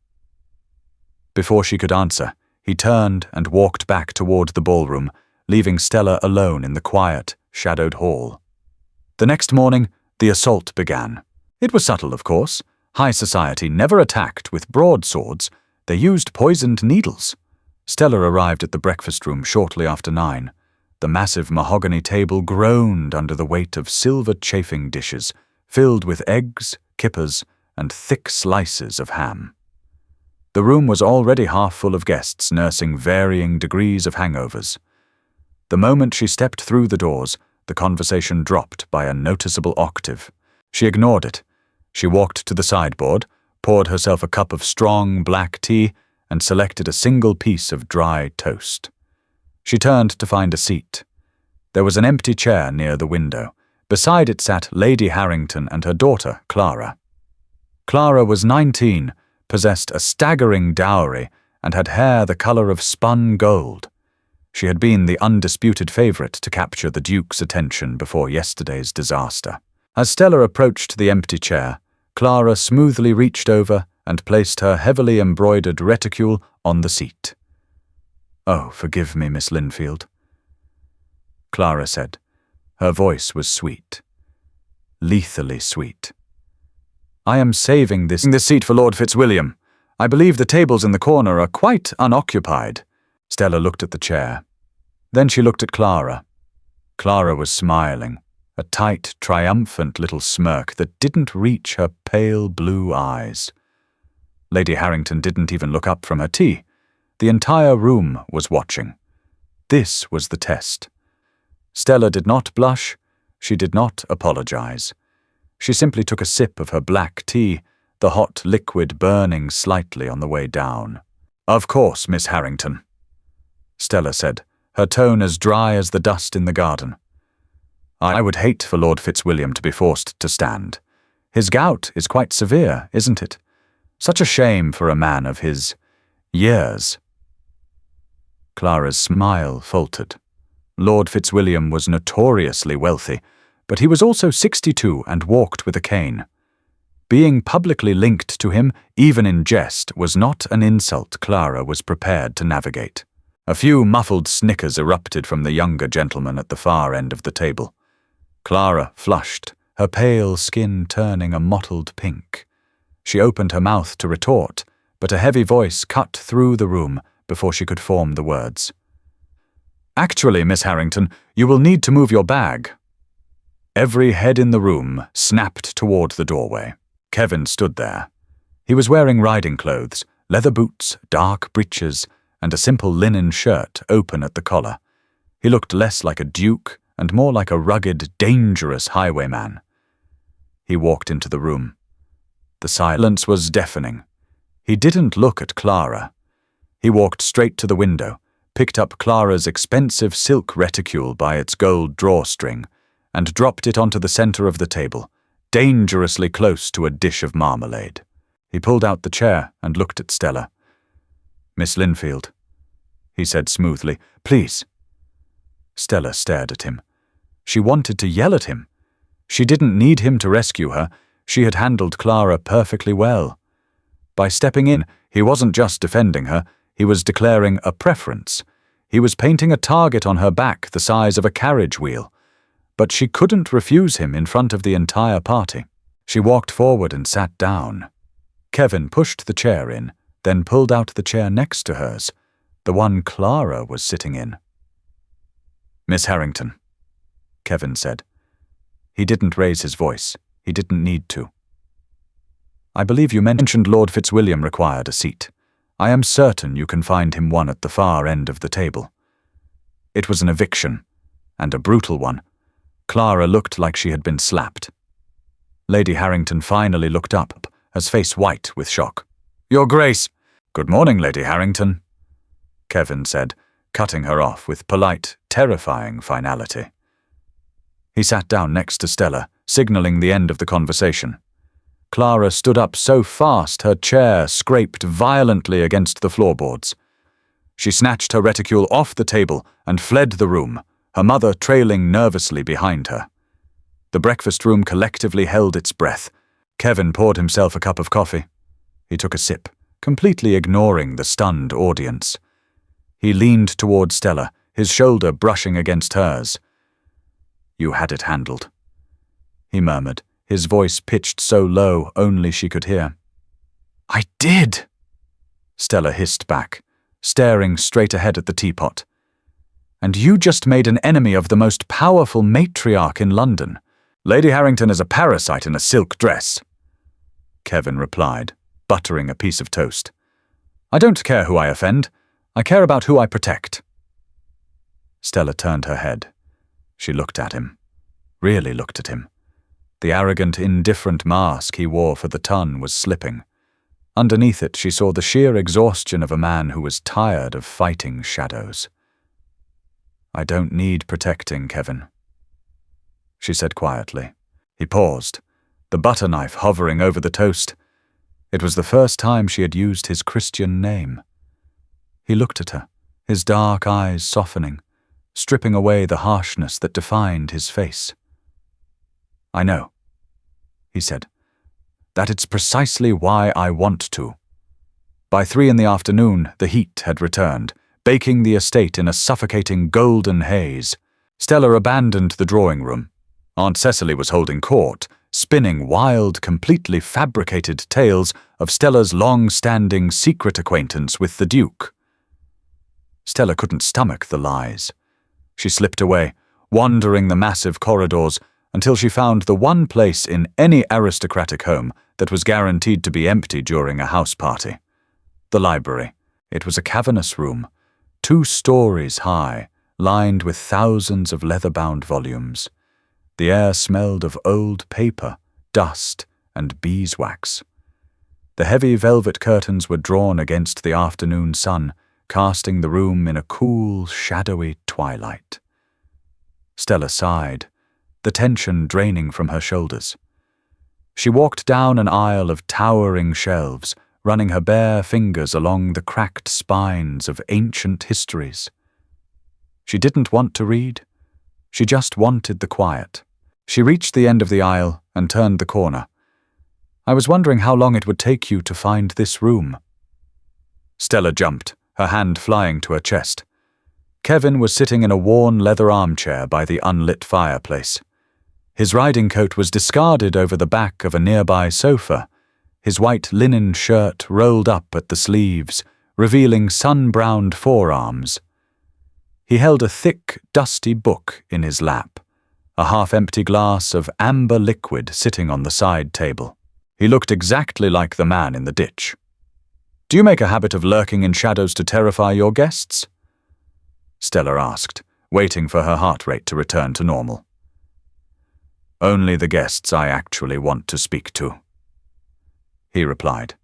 Before she could answer, he turned and walked back toward the ballroom, leaving Stella alone in the quiet, shadowed hall. The next morning, the assault began. It was subtle, of course. High society never attacked with broadswords. They used poisoned needles. Stella arrived at the breakfast room shortly after 9. The massive mahogany table groaned under the weight of silver chafing dishes, filled with eggs, kippers, and thick slices of ham. The room was already half full of guests nursing varying degrees of hangovers. The moment she stepped through the doors, the conversation dropped by a noticeable octave. She ignored it. She walked to the sideboard, poured herself a cup of strong black tea, and selected a single piece of dry toast. She turned to find a seat. There was an empty chair near the window. Beside it sat Lady Harrington and her daughter, Clara. Clara was 19, possessed a staggering dowry, and had hair the color of spun gold. She had been the undisputed favorite to capture the Duke's attention before yesterday's disaster. As Stella approached the empty chair, Clara smoothly reached over and placed her heavily embroidered reticule on the seat. "Oh, forgive me, Miss Linfield," Clara said. Her voice was sweet, lethally sweet. "I am saving this seat for Lord Fitzwilliam. I believe the tables in the corner are quite unoccupied." Stella looked at the chair. Then she looked at Clara. Clara was smiling, a tight, triumphant little smirk that didn't reach her pale blue eyes. Lady Harrington didn't even look up from her tea. The entire room was watching. This was the test. Stella did not blush. She did not apologize. She simply took a sip of her black tea, the hot liquid burning slightly on the way down. "Of course, Miss Harrington," Stella said, her tone as dry as the dust in the garden. "I would hate for Lord Fitzwilliam to be forced to stand. His gout is quite severe, isn't it? Such a shame for a man of his years." Clara's smile faltered. Lord Fitzwilliam was notoriously wealthy, but he was also 62 and walked with a cane. Being publicly linked to him, even in jest, was not an insult Clara was prepared to navigate. A few muffled snickers erupted from the younger gentleman at the far end of the table. Clara flushed, her pale skin turning a mottled pink. She opened her mouth to retort, but a heavy voice cut through the room before she could form the words. "Actually, Miss Harrington, you will need to move your bag." Every head in the room snapped toward the doorway. Kevin stood there. He was wearing riding clothes, leather boots, dark breeches, and a simple linen shirt open at the collar. He looked less like a duke and more like a rugged, dangerous highwayman. He walked into the room. The silence was deafening. He didn't look at Clara. He walked straight to the window, picked up Clara's expensive silk reticule by its gold drawstring, and dropped it onto the center of the table, dangerously close to a dish of marmalade. He pulled out the chair and looked at Stella. "Miss Linfield," he said smoothly, "please." Stella stared at him. She wanted to yell at him. She didn't need him to rescue her. She had handled Clara perfectly well. By stepping in, he wasn't just defending her, he was declaring a preference. He was painting a target on her back the size of a carriage wheel. But she couldn't refuse him in front of the entire party. She walked forward and sat down. Kevin pushed the chair in, then pulled out the chair next to hers, the one Clara was sitting in. "Miss Harrington," Kevin said. He didn't raise his voice. He didn't need to. "I believe you mentioned Lord Fitzwilliam required a seat. I am certain you can find him one at the far end of the table. It was an eviction, and a brutal one." Clara looked like she had been slapped. Lady Harrington finally looked up, her face white with shock. "Your Grace." "Good morning, Lady Harrington," Kevin said, cutting her off with polite, terrifying finality. He sat down next to Stella, signaling the end of the conversation. Clara stood up so fast her chair scraped violently against the floorboards. She snatched her reticule off the table and fled the room, her mother trailing nervously behind her. The breakfast room collectively held its breath. Kevin poured himself a cup of coffee. He took a sip, completely ignoring the stunned audience. He leaned toward Stella, his shoulder brushing against hers. "You had it handled," he murmured, his voice pitched so low only she could hear. "I did," Stella hissed back, staring straight ahead at the teapot. "And you just made an enemy of the most powerful matriarch in London. Lady Harrington is a parasite in a silk dress," Kevin replied, buttering a piece of toast. "I don't care who I offend. I care about who I protect." Stella turned her head. She looked at him. Really looked at him. The arrogant, indifferent mask he wore for the ton was slipping. Underneath it, she saw the sheer exhaustion of a man who was tired of fighting shadows. "I don't need protecting, Kevin," she said quietly. He paused, the butter knife hovering over the toast. It was the first time she had used his Christian name. He looked at her, his dark eyes softening, stripping away the harshness that defined his face. "I know," he said, "that it's precisely why I want to." By 3 in the afternoon, the heat had returned, baking the estate in a suffocating golden haze. Stella abandoned the drawing room. Aunt Cecily was holding court, spinning wild, completely fabricated tales of Stella's long-standing secret acquaintance with the Duke. Stella couldn't stomach the lies. She slipped away, wandering the massive corridors until she found the one place in any aristocratic home that was guaranteed to be empty during a house party. The library. It was a cavernous room, 2 stories high, lined with thousands of leather-bound volumes. The air smelled of old paper, dust, and beeswax. The heavy velvet curtains were drawn against the afternoon sun, casting the room in a cool, shadowy twilight. Stella sighed, the tension draining from her shoulders. She walked down an aisle of towering shelves, running her bare fingers along the cracked spines of ancient histories. She didn't want to read. She just wanted the quiet. She reached the end of the aisle and turned the corner. "I was wondering how long it would take you to find this room." Stella jumped, her hand flying to her chest. Kevin was sitting in a worn leather armchair by the unlit fireplace. His riding coat was discarded over the back of a nearby sofa, his white linen shirt rolled up at the sleeves, revealing sun-browned forearms. He held a thick, dusty book in his lap, a half-empty glass of amber liquid sitting on the side table. He looked exactly like the man in the ditch. "Do you make a habit of lurking in shadows to terrify your guests?" Stella asked, waiting for her heart rate to return to normal. "Only the guests I actually want to speak to," he replied.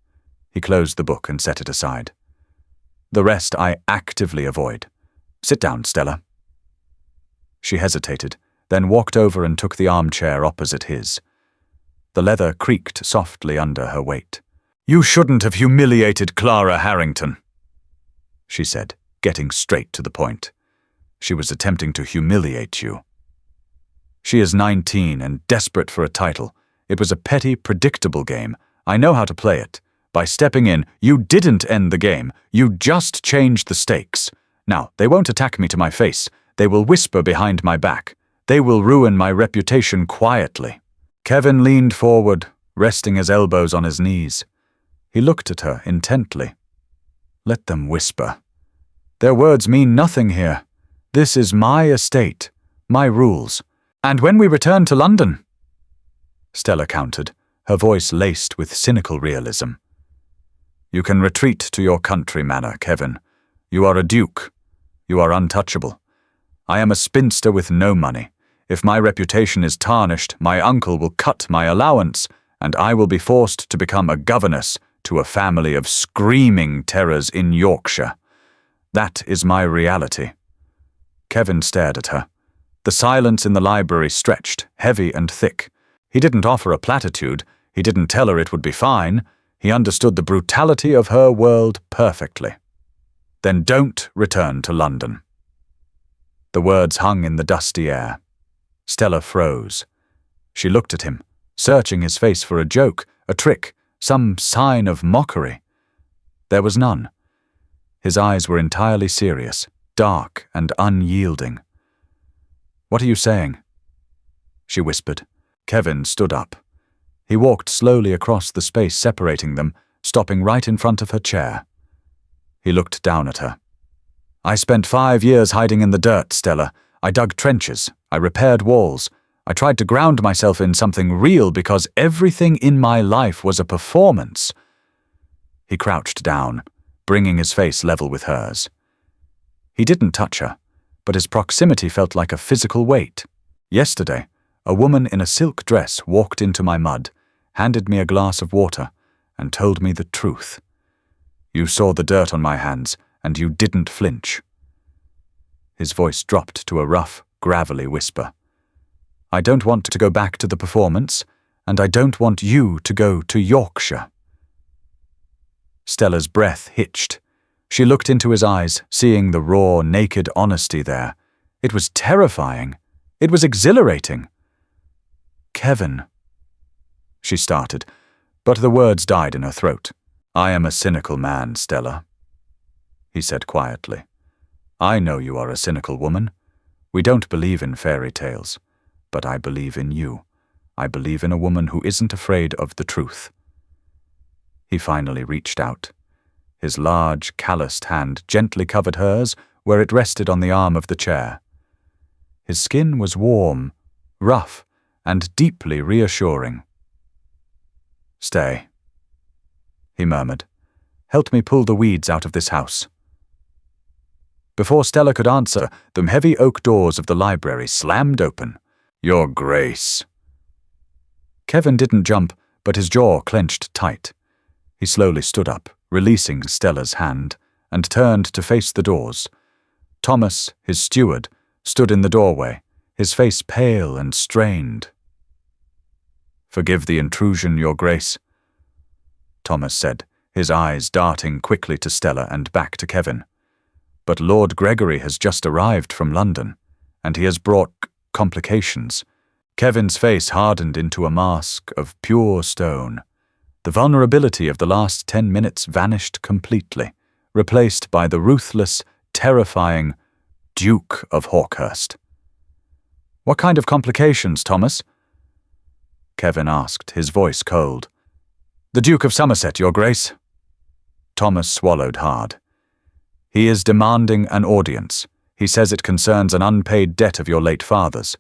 He closed the book and set it aside. "The rest I actively avoid. Sit down, Stella." She hesitated, then walked over and took the armchair opposite his. The leather creaked softly under her weight. "You shouldn't have humiliated Clara Harrington," she said, getting straight to the point. "She was attempting to humiliate you. She is 19 and desperate for a title. It was a petty, predictable game. I know how to play it. By stepping in, you didn't end the game. You just changed the stakes. Now, they won't attack me to my face. They will whisper behind my back. They will ruin my reputation quietly." Kevin leaned forward, resting his elbows on his knees. He looked at her intently. "Let them whisper. Their words mean nothing here. This is my estate, my rules. And when we return to London," Stella countered, her voice laced with cynical realism, "you can retreat to your country manor, Kevin. You are a duke. You are untouchable. I am a spinster with no money. If my reputation is tarnished, my uncle will cut my allowance, and I will be forced to become a governess to a family of screaming terrors in Yorkshire. That is my reality." Kevin stared at her. The silence in the library stretched, heavy and thick. He didn't offer a platitude. He didn't tell her it would be fine. He understood the brutality of her world perfectly. "Then don't return to London." The words hung in the dusty air. Stella froze. She looked at him, searching his face for a joke, a trick, some sign of mockery. There was none. His eyes were entirely serious, dark and unyielding. "What are you saying?" she whispered. Kevin stood up. He walked slowly across the space separating them, stopping right in front of her chair. He looked down at her. "I spent 5 years hiding in the dirt, Stella. I dug trenches. I repaired walls. I tried to ground myself in something real because everything in my life was a performance." He crouched down, bringing his face level with hers. He didn't touch her, but his proximity felt like a physical weight. "Yesterday, a woman in a silk dress walked into my mud, handed me a glass of water, and told me the truth. You saw the dirt on my hands, and you didn't flinch." His voice dropped to a rough, gravelly whisper. "I don't want to go back to the performance, and I don't want you to go to Yorkshire." Stella's breath hitched. She looked into his eyes, seeing the raw, naked honesty there. It was terrifying. It was exhilarating. "Kevin," she started, but the words died in her throat. "I am a cynical man, Stella," he said quietly. "I know you are a cynical woman. We don't believe in fairy tales, but I believe in you. I believe in a woman who isn't afraid of the truth." He finally reached out. His large, calloused hand gently covered hers where it rested on the arm of the chair. His skin was warm, rough, and deeply reassuring. "Stay," he murmured. "Help me pull the weeds out of this house." Before Stella could answer, the heavy oak doors of the library slammed open. "Your Grace." Kevin didn't jump, but his jaw clenched tight. He slowly stood up, releasing Stella's hand, and turned to face the doors. Thomas, his steward, stood in the doorway, his face pale and strained. "Forgive the intrusion, Your Grace," Thomas said, his eyes darting quickly to Stella and back to Kevin. "But Lord Gregory has just arrived from London, and he has brought complications." Kevin's face hardened into a mask of pure stone. The vulnerability of the last 10 minutes vanished completely, replaced by the ruthless, terrifying Duke of Hawkhurst. "What kind of complications, Thomas?" Kevin asked, his voice cold. "The Duke of Somerset, Your Grace." Thomas swallowed hard. "He is demanding an audience. He says it concerns an unpaid debt of your late father's,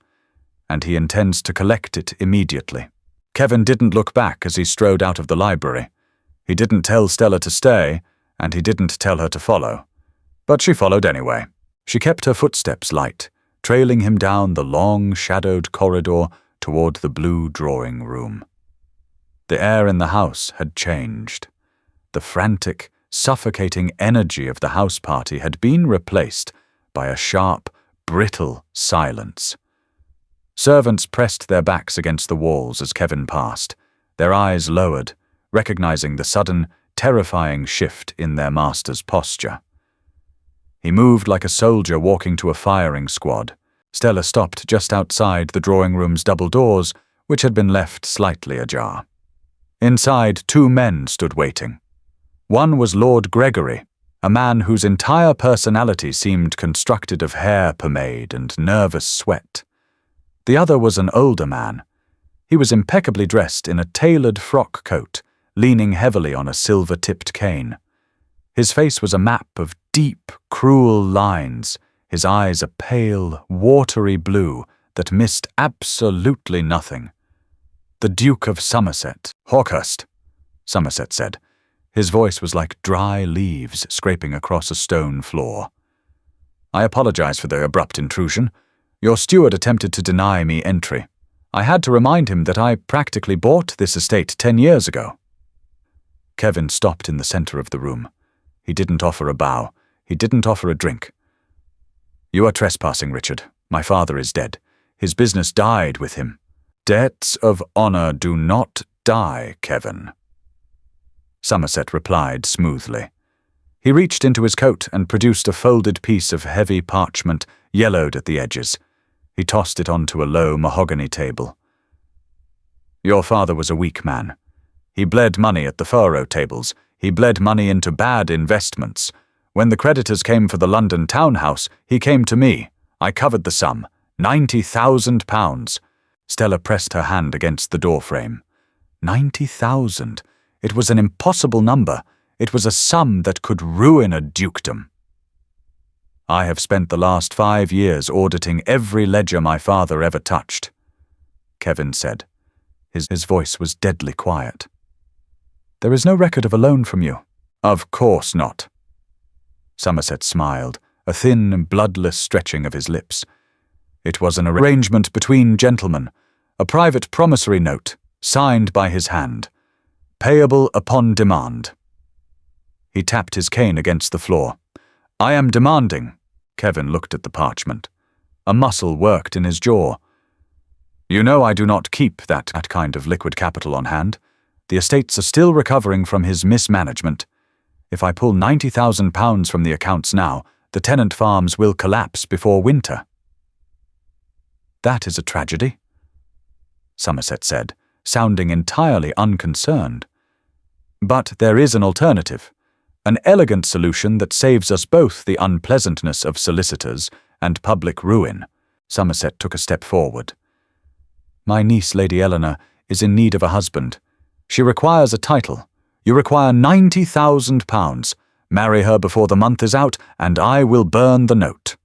and he intends to collect it immediately." Kevin didn't look back as he strode out of the library. He didn't tell Stella to stay, and he didn't tell her to follow. But she followed anyway. She kept her footsteps light, trailing him down the long, shadowed corridor toward the blue drawing room. The air in the house had changed. The frantic, suffocating energy of the house party had been replaced by a sharp, brittle silence. Servants pressed their backs against the walls as Kevin passed, their eyes lowered, recognizing the sudden, terrifying shift in their master's posture. He moved like a soldier walking to a firing squad. Stella stopped just outside the drawing room's double doors, which had been left slightly ajar. Inside, 2 men stood waiting. One was Lord Gregory, a man whose entire personality seemed constructed of hair pomade and nervous sweat. The other was an older man. He was impeccably dressed in a tailored frock coat, leaning heavily on a silver-tipped cane. His face was a map of deep, cruel lines, his eyes a pale, watery blue that missed absolutely nothing. "The Duke of Somerset." "Hawkhurst," Somerset said. His voice was like dry leaves scraping across a stone floor. "I apologize for the abrupt intrusion. Your steward attempted to deny me entry. I had to remind him that I practically bought this estate 10 years ago." Kevin stopped in the center of the room. He didn't offer a bow. He didn't offer a drink. "You are trespassing, Richard. My father is dead. His business died with him." "Debts of honor do not die, Kevin," Somerset replied smoothly. He reached into his coat and produced a folded piece of heavy parchment, yellowed at the edges. He tossed it onto a low mahogany table. "Your father was a weak man. He bled money at the faro tables. He bled money into bad investments. When the creditors came for the London townhouse, he came to me. I covered the sum, £90,000. Stella pressed her hand against the doorframe. 90,000. It was an impossible number. It was a sum that could ruin a dukedom. "I have spent the last 5 years auditing every ledger my father ever touched," Kevin said. His voice was deadly quiet. "There is no record of a loan from you." "Of course not." Somerset smiled, a thin, bloodless stretching of his lips. "It was an arrangement between gentlemen, a private promissory note, signed by his hand, payable upon demand." He tapped his cane against the floor. "I am demanding." Kevin looked at the parchment. A muscle worked in his jaw. "You know I do not keep that kind of liquid capital on hand. The estates are still recovering from his mismanagement. If I pull £90,000 from the accounts now, the tenant farms will collapse before winter." "That is a tragedy," Somerset said, sounding entirely unconcerned. "But there is an alternative, an elegant solution that saves us both the unpleasantness of solicitors and public ruin. Somerset took a step forward. My niece, Lady Eleanor, is in need of a husband. She requires a title. You require £90,000. Marry her before the month is out, and I will burn the note.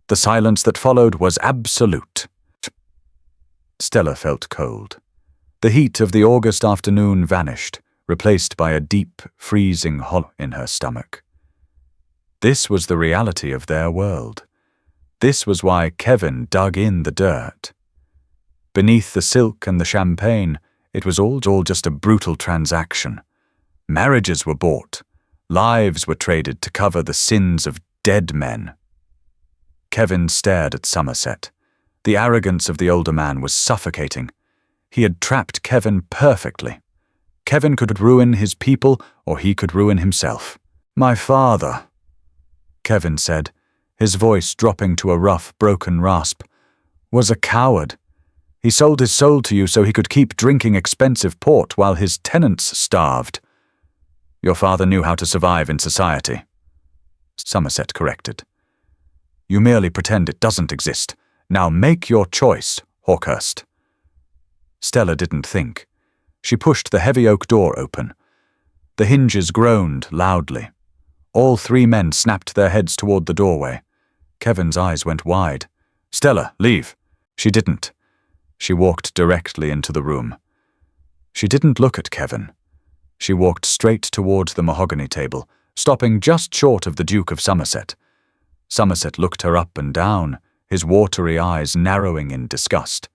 The silence that followed was absolute. Stella felt cold. The heat of the August afternoon vanished, replaced by a deep, freezing hollow in her stomach. This was the reality of their world. This was why Kevin dug in the dirt. Beneath the silk and the champagne, it was all just a brutal transaction. Marriages were bought. Lives were traded to cover the sins of dead men. Kevin stared at Somerset. The arrogance of the older man was suffocating. He had trapped Kevin perfectly. Kevin could ruin his people, or he could ruin himself. My father, Kevin said, his voice dropping to a rough, broken rasp, was a coward. He sold his soul to you so he could keep drinking expensive port while his tenants starved. Your father knew how to survive in society, Somerset corrected. You merely pretend it doesn't exist. Now make your choice, Hawkhurst. Stella didn't think. She pushed the heavy oak door open. The hinges groaned loudly. All three men snapped their heads toward the doorway. Kevin's eyes went wide. Stella, leave. She didn't. She walked directly into the room. She didn't look at Kevin. She walked straight toward the mahogany table, stopping just short of the Duke of Somerset. Somerset looked her up and down, his watery eyes narrowing in disgust.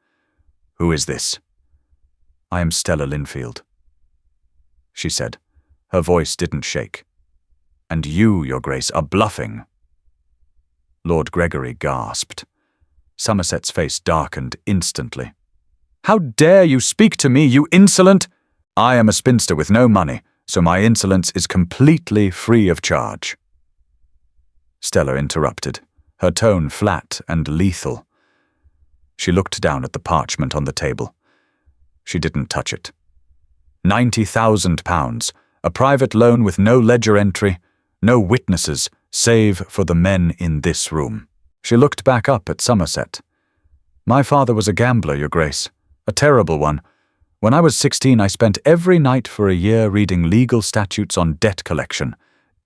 Who is this? I am Stella Linfield, she said. Her voice didn't shake. And you, Your Grace, are bluffing. Lord Gregory gasped. Somerset's face darkened instantly. How dare you speak to me, you insolent! I am a spinster with no money, so my insolence is completely free of charge. Stella interrupted, her tone flat and lethal. She looked down at the parchment on the table. She didn't touch it. £90,000, a private loan with no ledger entry, no witnesses, save for the men in this room. She looked back up at Somerset. My father was a gambler, Your Grace, a terrible one. When I was 16, I spent every night for a year reading legal statutes on debt collection,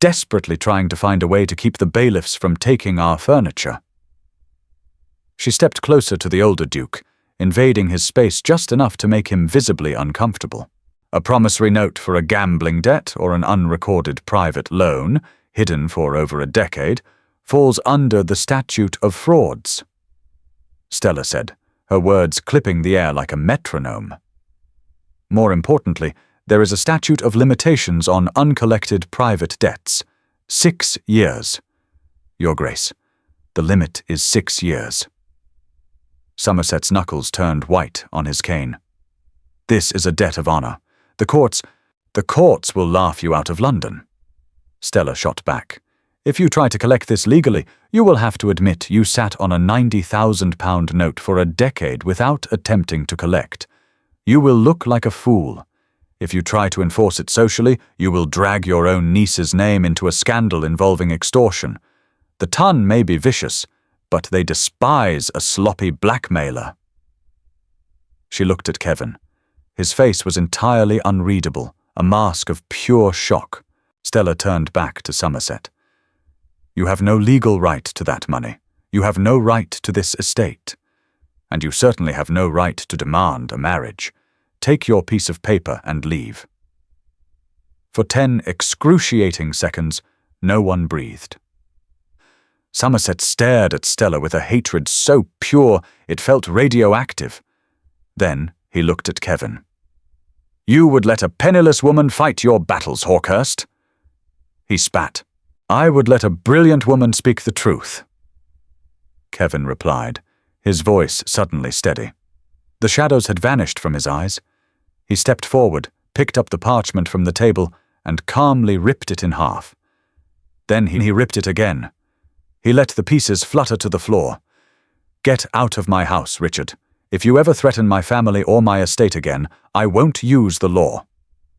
desperately trying to find a way to keep the bailiffs from taking our furniture. She stepped closer to the older Duke, invading his space just enough to make him visibly uncomfortable. A promissory note for a gambling debt or an unrecorded private loan, hidden for over a decade, falls under the statute of frauds, Stella said, her words clipping the air like a metronome. More importantly, there is a statute of limitations on uncollected private debts. 6 years. Your Grace, the limit is 6 years. Somerset's knuckles turned white on his cane. This is a debt of honor. The courts will laugh you out of London. Stella shot back. If you try to collect this legally, you will have to admit you sat on a £90,000 note for a decade without attempting to collect. You will look like a fool. If you try to enforce it socially, you will drag your own niece's name into a scandal involving extortion. The ton may be vicious, but they despise a sloppy blackmailer. She looked at Kevin. His face was entirely unreadable, a mask of pure shock. Stella turned back to Somerset. You have no legal right to that money. You have no right to this estate. And you certainly have no right to demand a marriage. Take your piece of paper and leave. For 10 excruciating seconds, no one breathed. Somerset stared at Stella with a hatred so pure it felt radioactive. Then he looked at Kevin. You would let a penniless woman fight your battles, Hawkhurst. He spat. I would let a brilliant woman speak the truth. Kevin replied, his voice suddenly steady. The shadows had vanished from his eyes. He stepped forward, picked up the parchment from the table, and calmly ripped it in half. Then he ripped it again. He let the pieces flutter to the floor. Get out of my house, Richard. If you ever threaten my family or my estate again, I won't use the law.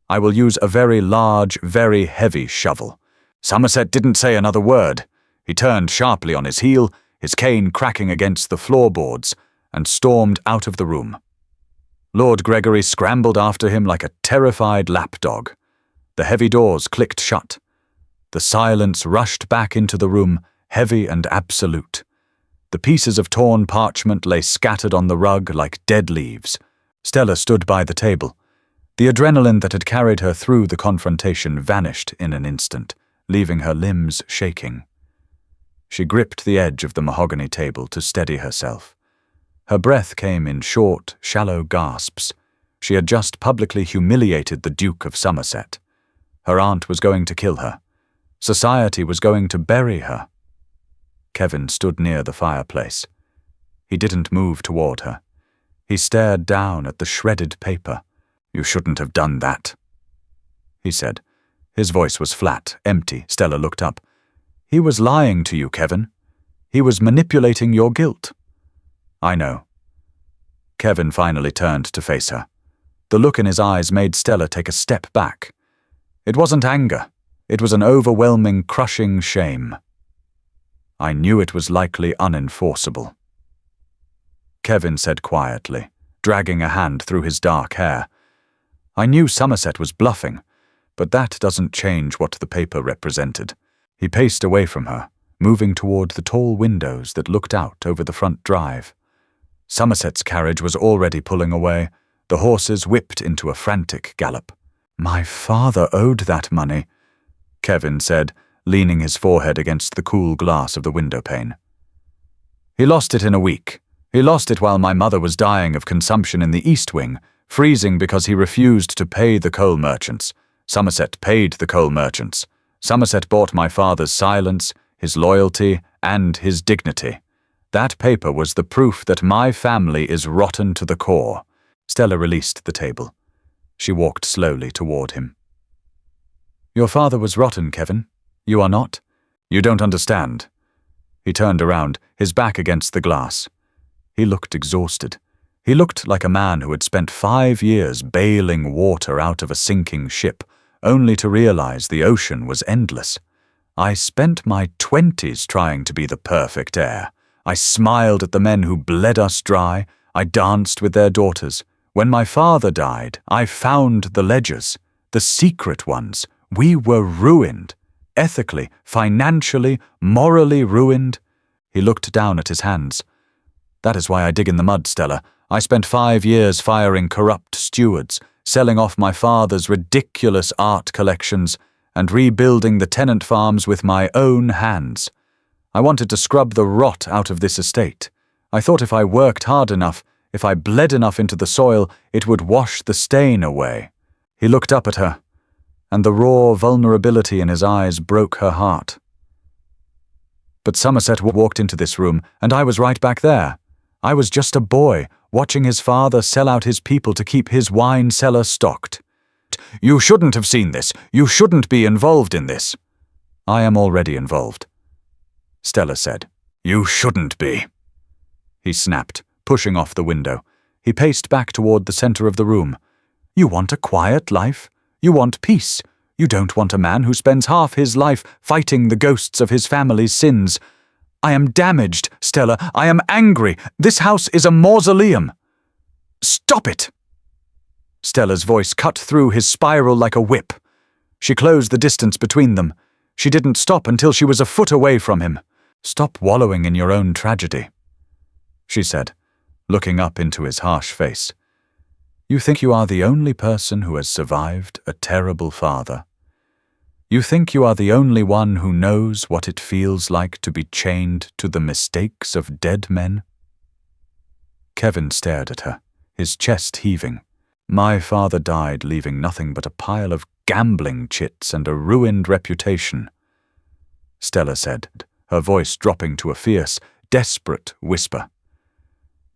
I will use a very large, very heavy shovel. Somerset didn't say another word. He turned sharply on his heel, his cane cracking against the floorboards, and stormed out of the room. Lord Gregory scrambled after him like a terrified lapdog. The heavy doors clicked shut. The silence rushed back into the room, heavy and absolute. The pieces of torn parchment lay scattered on the rug like dead leaves. Stella stood by the table. The adrenaline that had carried her through the confrontation vanished in an instant, leaving her limbs shaking. She gripped the edge of the mahogany table to steady herself. Her breath came in short, shallow gasps. She had just publicly humiliated the Duke of Somerset. Her aunt was going to kill her. Society was going to bury her. Kevin stood near the fireplace. He didn't move toward her. He stared down at the shredded paper. "You shouldn't have done that," he said. His voice was flat, empty. Stella looked up. "He was lying to you, Kevin. He was manipulating your guilt." "I know." Kevin finally turned to face her. The look in his eyes made Stella take a step back. It wasn't anger. It was an overwhelming, crushing shame. "I knew it was likely unenforceable," Kevin said quietly, dragging a hand through his dark hair. "I knew Somerset was bluffing, but that doesn't change what the paper represented." He paced away from her, moving toward the tall windows that looked out over the front drive. Somerset's carriage was already pulling away. The horses whipped into a frantic gallop. "My father owed that money," Kevin said, leaning his forehead against the cool glass of the windowpane. "He lost it in a week. He lost it while my mother was dying of consumption in the East Wing, freezing because he refused to pay the coal merchants. Somerset paid the coal merchants. Somerset bought my father's silence, his loyalty, and his dignity. That paper was the proof that my family is rotten to the core." Stella released the table. She walked slowly toward him. "Your father was rotten, Kevin. You are not. You don't understand." He turned around, his back against the glass. He looked exhausted. He looked like a man who had spent 5 years bailing water out of a sinking ship, only to realize the ocean was endless. "I spent my 20s trying to be the perfect heir. I smiled at the men who bled us dry. I danced with their daughters. When my father died, I found the ledgers, the secret ones. We were ruined. Ethically, financially, morally ruined." He looked down at his hands. "That is why I dig in the mud, Stella. I spent 5 years firing corrupt stewards, selling off my father's ridiculous art collections, and rebuilding the tenant farms with my own hands. I wanted to scrub the rot out of this estate. I thought if I worked hard enough, if I bled enough into the soil, it would wash the stain away." He looked up at her, and the raw vulnerability in his eyes broke her heart. "But Somerset walked into this room, and I was right back there. I was just a boy, watching his father sell out his people to keep his wine cellar stocked. You shouldn't have seen this. You shouldn't be involved in this." "I am already involved," Stella said. "You shouldn't be," he snapped, pushing off the window. He paced back toward the center of the room. "You want a quiet life? You want peace? You don't want a man who spends half his life fighting the ghosts of his family's sins. I am damaged, Stella. I am angry. This house is a mausoleum." "Stop it!" Stella's voice cut through his spiral like a whip. She closed the distance between them. She didn't stop until she was a foot away from him. "Stop wallowing in your own tragedy," she said, looking up into his harsh face. "You think you are the only person who has survived a terrible father. You think you are the only one who knows what it feels like to be chained to the mistakes of dead men." Kevin stared at her, his chest heaving. "My father died leaving nothing but a pile of gambling chits and a ruined reputation," Stella said, her voice dropping to a fierce, desperate whisper.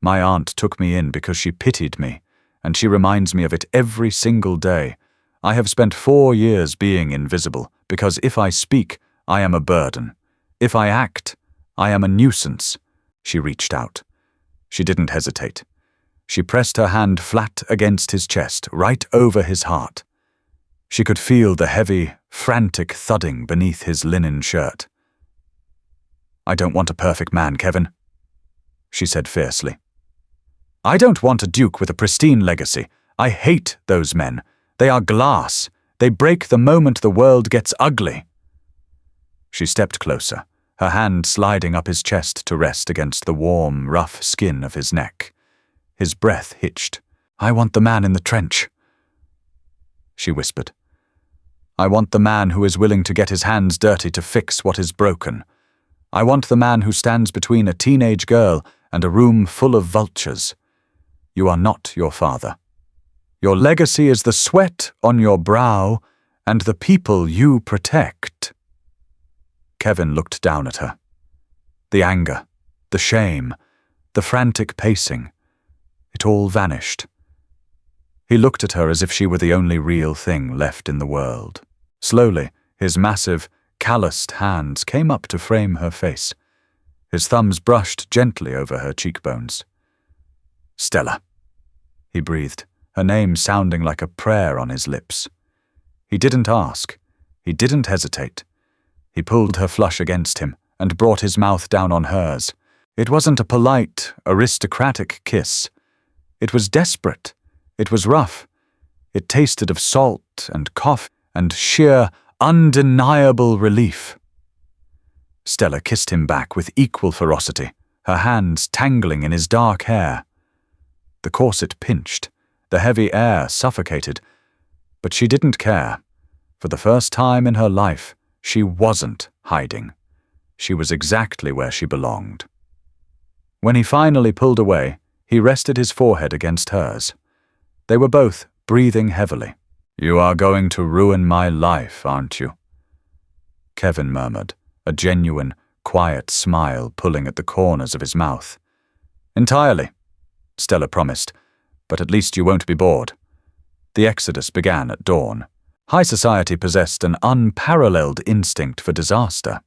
"My aunt took me in because she pitied me, and she reminds me of it every single day. I have spent 4 years being invisible, because if I speak, I am a burden. If I act, I am a nuisance." She reached out. She didn't hesitate. She pressed her hand flat against his chest, right over his heart. She could feel the heavy, frantic thudding beneath his linen shirt. "I don't want a perfect man, Kevin," she said fiercely. "I don't want a duke with a pristine legacy. I hate those men. They are glass. They break the moment the world gets ugly." She stepped closer, her hand sliding up his chest to rest against the warm, rough skin of his neck. His breath hitched. "I want the man in the trench," she whispered. "I want the man who is willing to get his hands dirty to fix what is broken. I want the man who stands between a teenage girl and a room full of vultures. You are not your father. Your legacy is the sweat on your brow and the people you protect." Kevin looked down at her. The anger, the shame, the frantic pacing, it all vanished. He looked at her as if she were the only real thing left in the world. Slowly, his massive, calloused hands came up to frame her face. His thumbs brushed gently over her cheekbones. "Stella," he breathed, her name sounding like a prayer on his lips. He didn't ask. He didn't hesitate. He pulled her flush against him and brought his mouth down on hers. It wasn't a polite, aristocratic kiss. It was desperate. It was rough. It tasted of salt and coffee and sheer, undeniable relief. Stella kissed him back with equal ferocity, her hands tangling in his dark hair. The corset pinched, the heavy air suffocated, but she didn't care. For the first time in her life, she wasn't hiding. She was exactly where she belonged. When he finally pulled away, he rested his forehead against hers. They were both breathing heavily. "You are going to ruin my life, aren't you?" Kevin murmured, a genuine, quiet smile pulling at the corners of his mouth. "Entirely," Stella promised, "but at least you won't be bored." The exodus began at dawn. High society possessed an unparalleled instinct for disaster.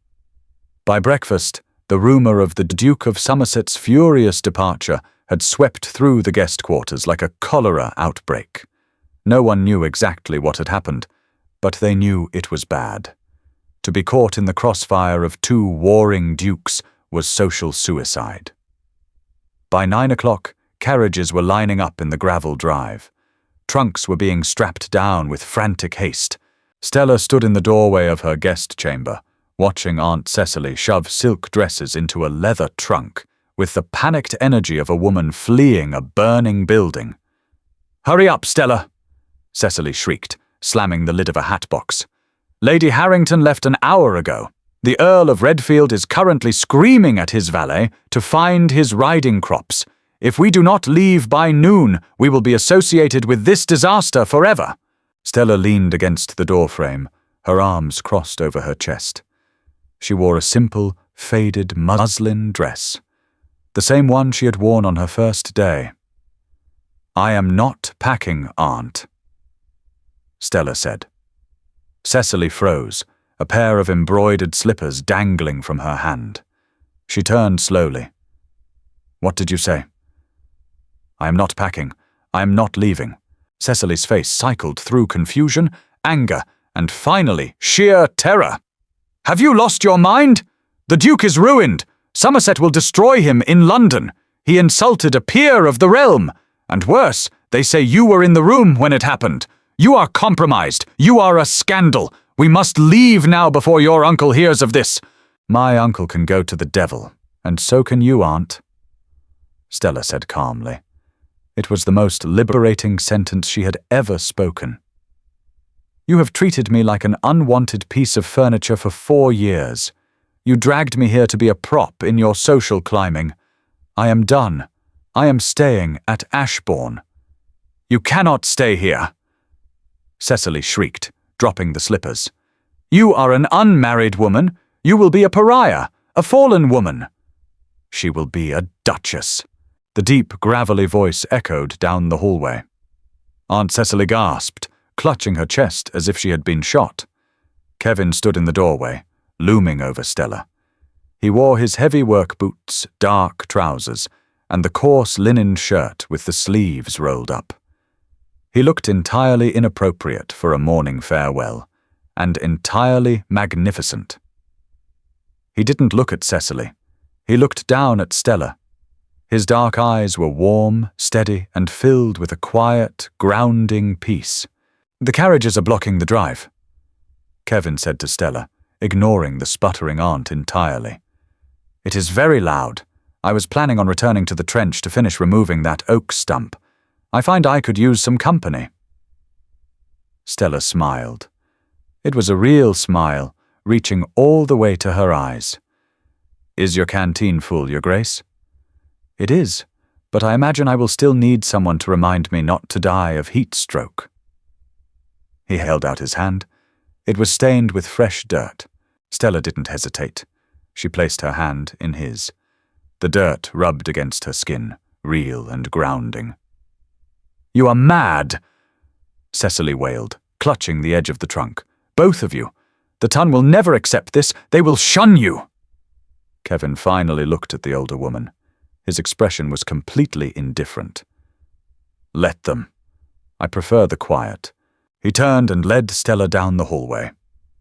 By breakfast, the rumor of the Duke of Somerset's furious departure had swept through the guest quarters like a cholera outbreak. No one knew exactly what had happened, but they knew it was bad. To be caught in the crossfire of two warring dukes was social suicide. By 9 o'clock, carriages were lining up in the gravel drive. Trunks were being strapped down with frantic haste. Stella stood in the doorway of her guest chamber, watching Aunt Cecily shove silk dresses into a leather trunk with the panicked energy of a woman fleeing a burning building. "Hurry up, Stella!" Cecily shrieked, slamming the lid of a hatbox. "Lady Harrington left an hour ago. The Earl of Redfield is currently screaming at his valet to find his riding crops. If we do not leave by noon, we will be associated with this disaster forever." Stella leaned against the doorframe, her arms crossed over her chest. She wore a simple, faded muslin dress, the same one she had worn on her first day. "I am not packing, Aunt," Stella said. Cecily froze, a pair of embroidered slippers dangling from her hand. She turned slowly. "What did you say?" "I am not packing. I am not leaving." Cecily's face cycled through confusion, anger, and finally, sheer terror. "Have you lost your mind? The Duke is ruined. Somerset will destroy him in London. He insulted a peer of the realm. And worse, they say you were in the room when it happened. You are compromised. You are a scandal. We must leave now before your uncle hears of this." "My uncle can go to the devil, and so can you, Aunt," Stella said calmly. It was the most liberating sentence she had ever spoken. "You have treated me like an unwanted piece of furniture for 4 years. You dragged me here to be a prop in your social climbing. I am done. I am staying at Ashbourne." "You cannot stay here," Cecily shrieked, dropping the slippers. "You are an unmarried woman. You will be a pariah, a fallen woman." "She will be a duchess." The deep, gravelly voice echoed down the hallway. Aunt Cecily gasped, clutching her chest as if she had been shot. Kevin stood in the doorway, looming over Stella. He wore his heavy work boots, dark trousers, and the coarse linen shirt with the sleeves rolled up. He looked entirely inappropriate for a morning farewell, and entirely magnificent. He didn't look at Cecily. He looked down at Stella. His dark eyes were warm, steady, and filled with a quiet, grounding peace. "The carriages are blocking the drive," Kevin said to Stella, ignoring the sputtering aunt entirely. "It is very loud. I was planning on returning to the trench to finish removing that oak stump. I find I could use some company." Stella smiled. It was a real smile, reaching all the way to her eyes. "Is your canteen full, Your Grace?" "It is, but I imagine I will still need someone to remind me not to die of heat stroke." He held out his hand. It was stained with fresh dirt. Stella didn't hesitate. She placed her hand in his. The dirt rubbed against her skin, real and grounding. "You are mad!" Cecily wailed, clutching the edge of the trunk. "Both of you! The Ton will never accept this. They will shun you!" Kevin finally looked at the older woman. His expression was completely indifferent. "Let them. I prefer the quiet." He turned and led Stella down the hallway.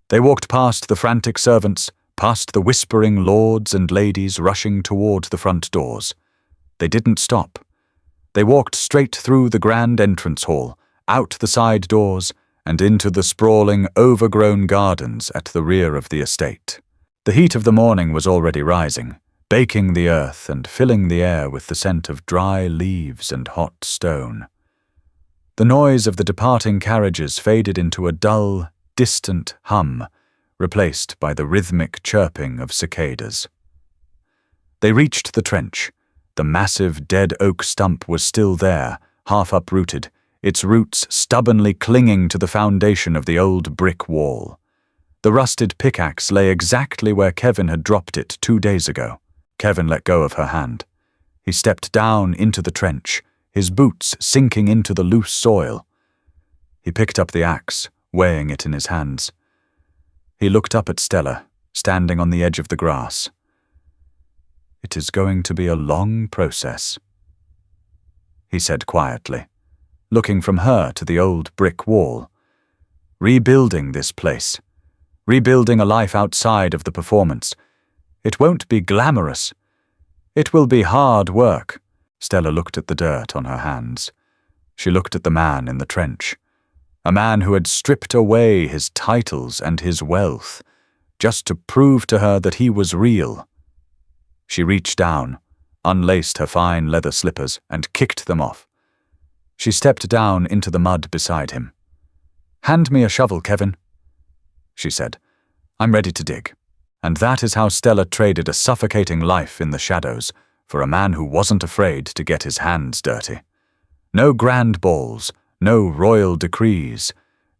They walked past the frantic servants, past the whispering lords and ladies rushing toward the front doors. They didn't stop. They walked straight through the grand entrance hall, out the side doors, and into the sprawling, overgrown gardens at the rear of the estate. The heat of the morning was already rising, baking the earth and filling the air with the scent of dry leaves and hot stone. The noise of the departing carriages faded into a dull, distant hum, replaced by the rhythmic chirping of cicadas. They reached the trench. The massive dead oak stump was still there, half uprooted, its roots stubbornly clinging to the foundation of the old brick wall. The rusted pickaxe lay exactly where Kevin had dropped it 2 days ago. Kevin let go of her hand. He stepped down into the trench, his boots sinking into the loose soil. He picked up the axe, weighing it in his hands. He looked up at Stella, standing on the edge of the grass. "It is going to be a long process," he said quietly, looking from her to the old brick wall. "Rebuilding this place. Rebuilding a life outside of the performance. It won't be glamorous. It will be hard work." Stella looked at the dirt on her hands. She looked at the man in the trench. A man who had stripped away his titles and his wealth, just to prove to her that he was real. She reached down, unlaced her fine leather slippers, and kicked them off. She stepped down into the mud beside him. "Hand me a shovel, Kevin," she said. "I'm ready to dig." And that is how Stella traded a suffocating life in the shadows for a man who wasn't afraid to get his hands dirty. No grand balls, no royal decrees,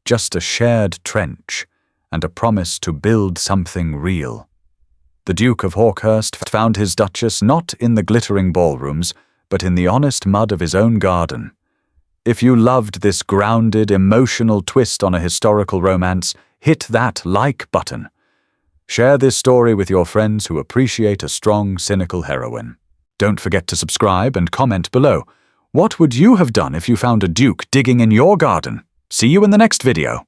just a shared trench and a promise to build something real. The Duke of Hawkhurst found his Duchess not in the glittering ballrooms, but in the honest mud of his own garden. If you loved this grounded, emotional twist on a historical romance, hit that like button. Share this story with your friends who appreciate a strong, cynical heroine. Don't forget to subscribe and comment below. What would you have done if you found a duke digging in your garden? See you in the next video.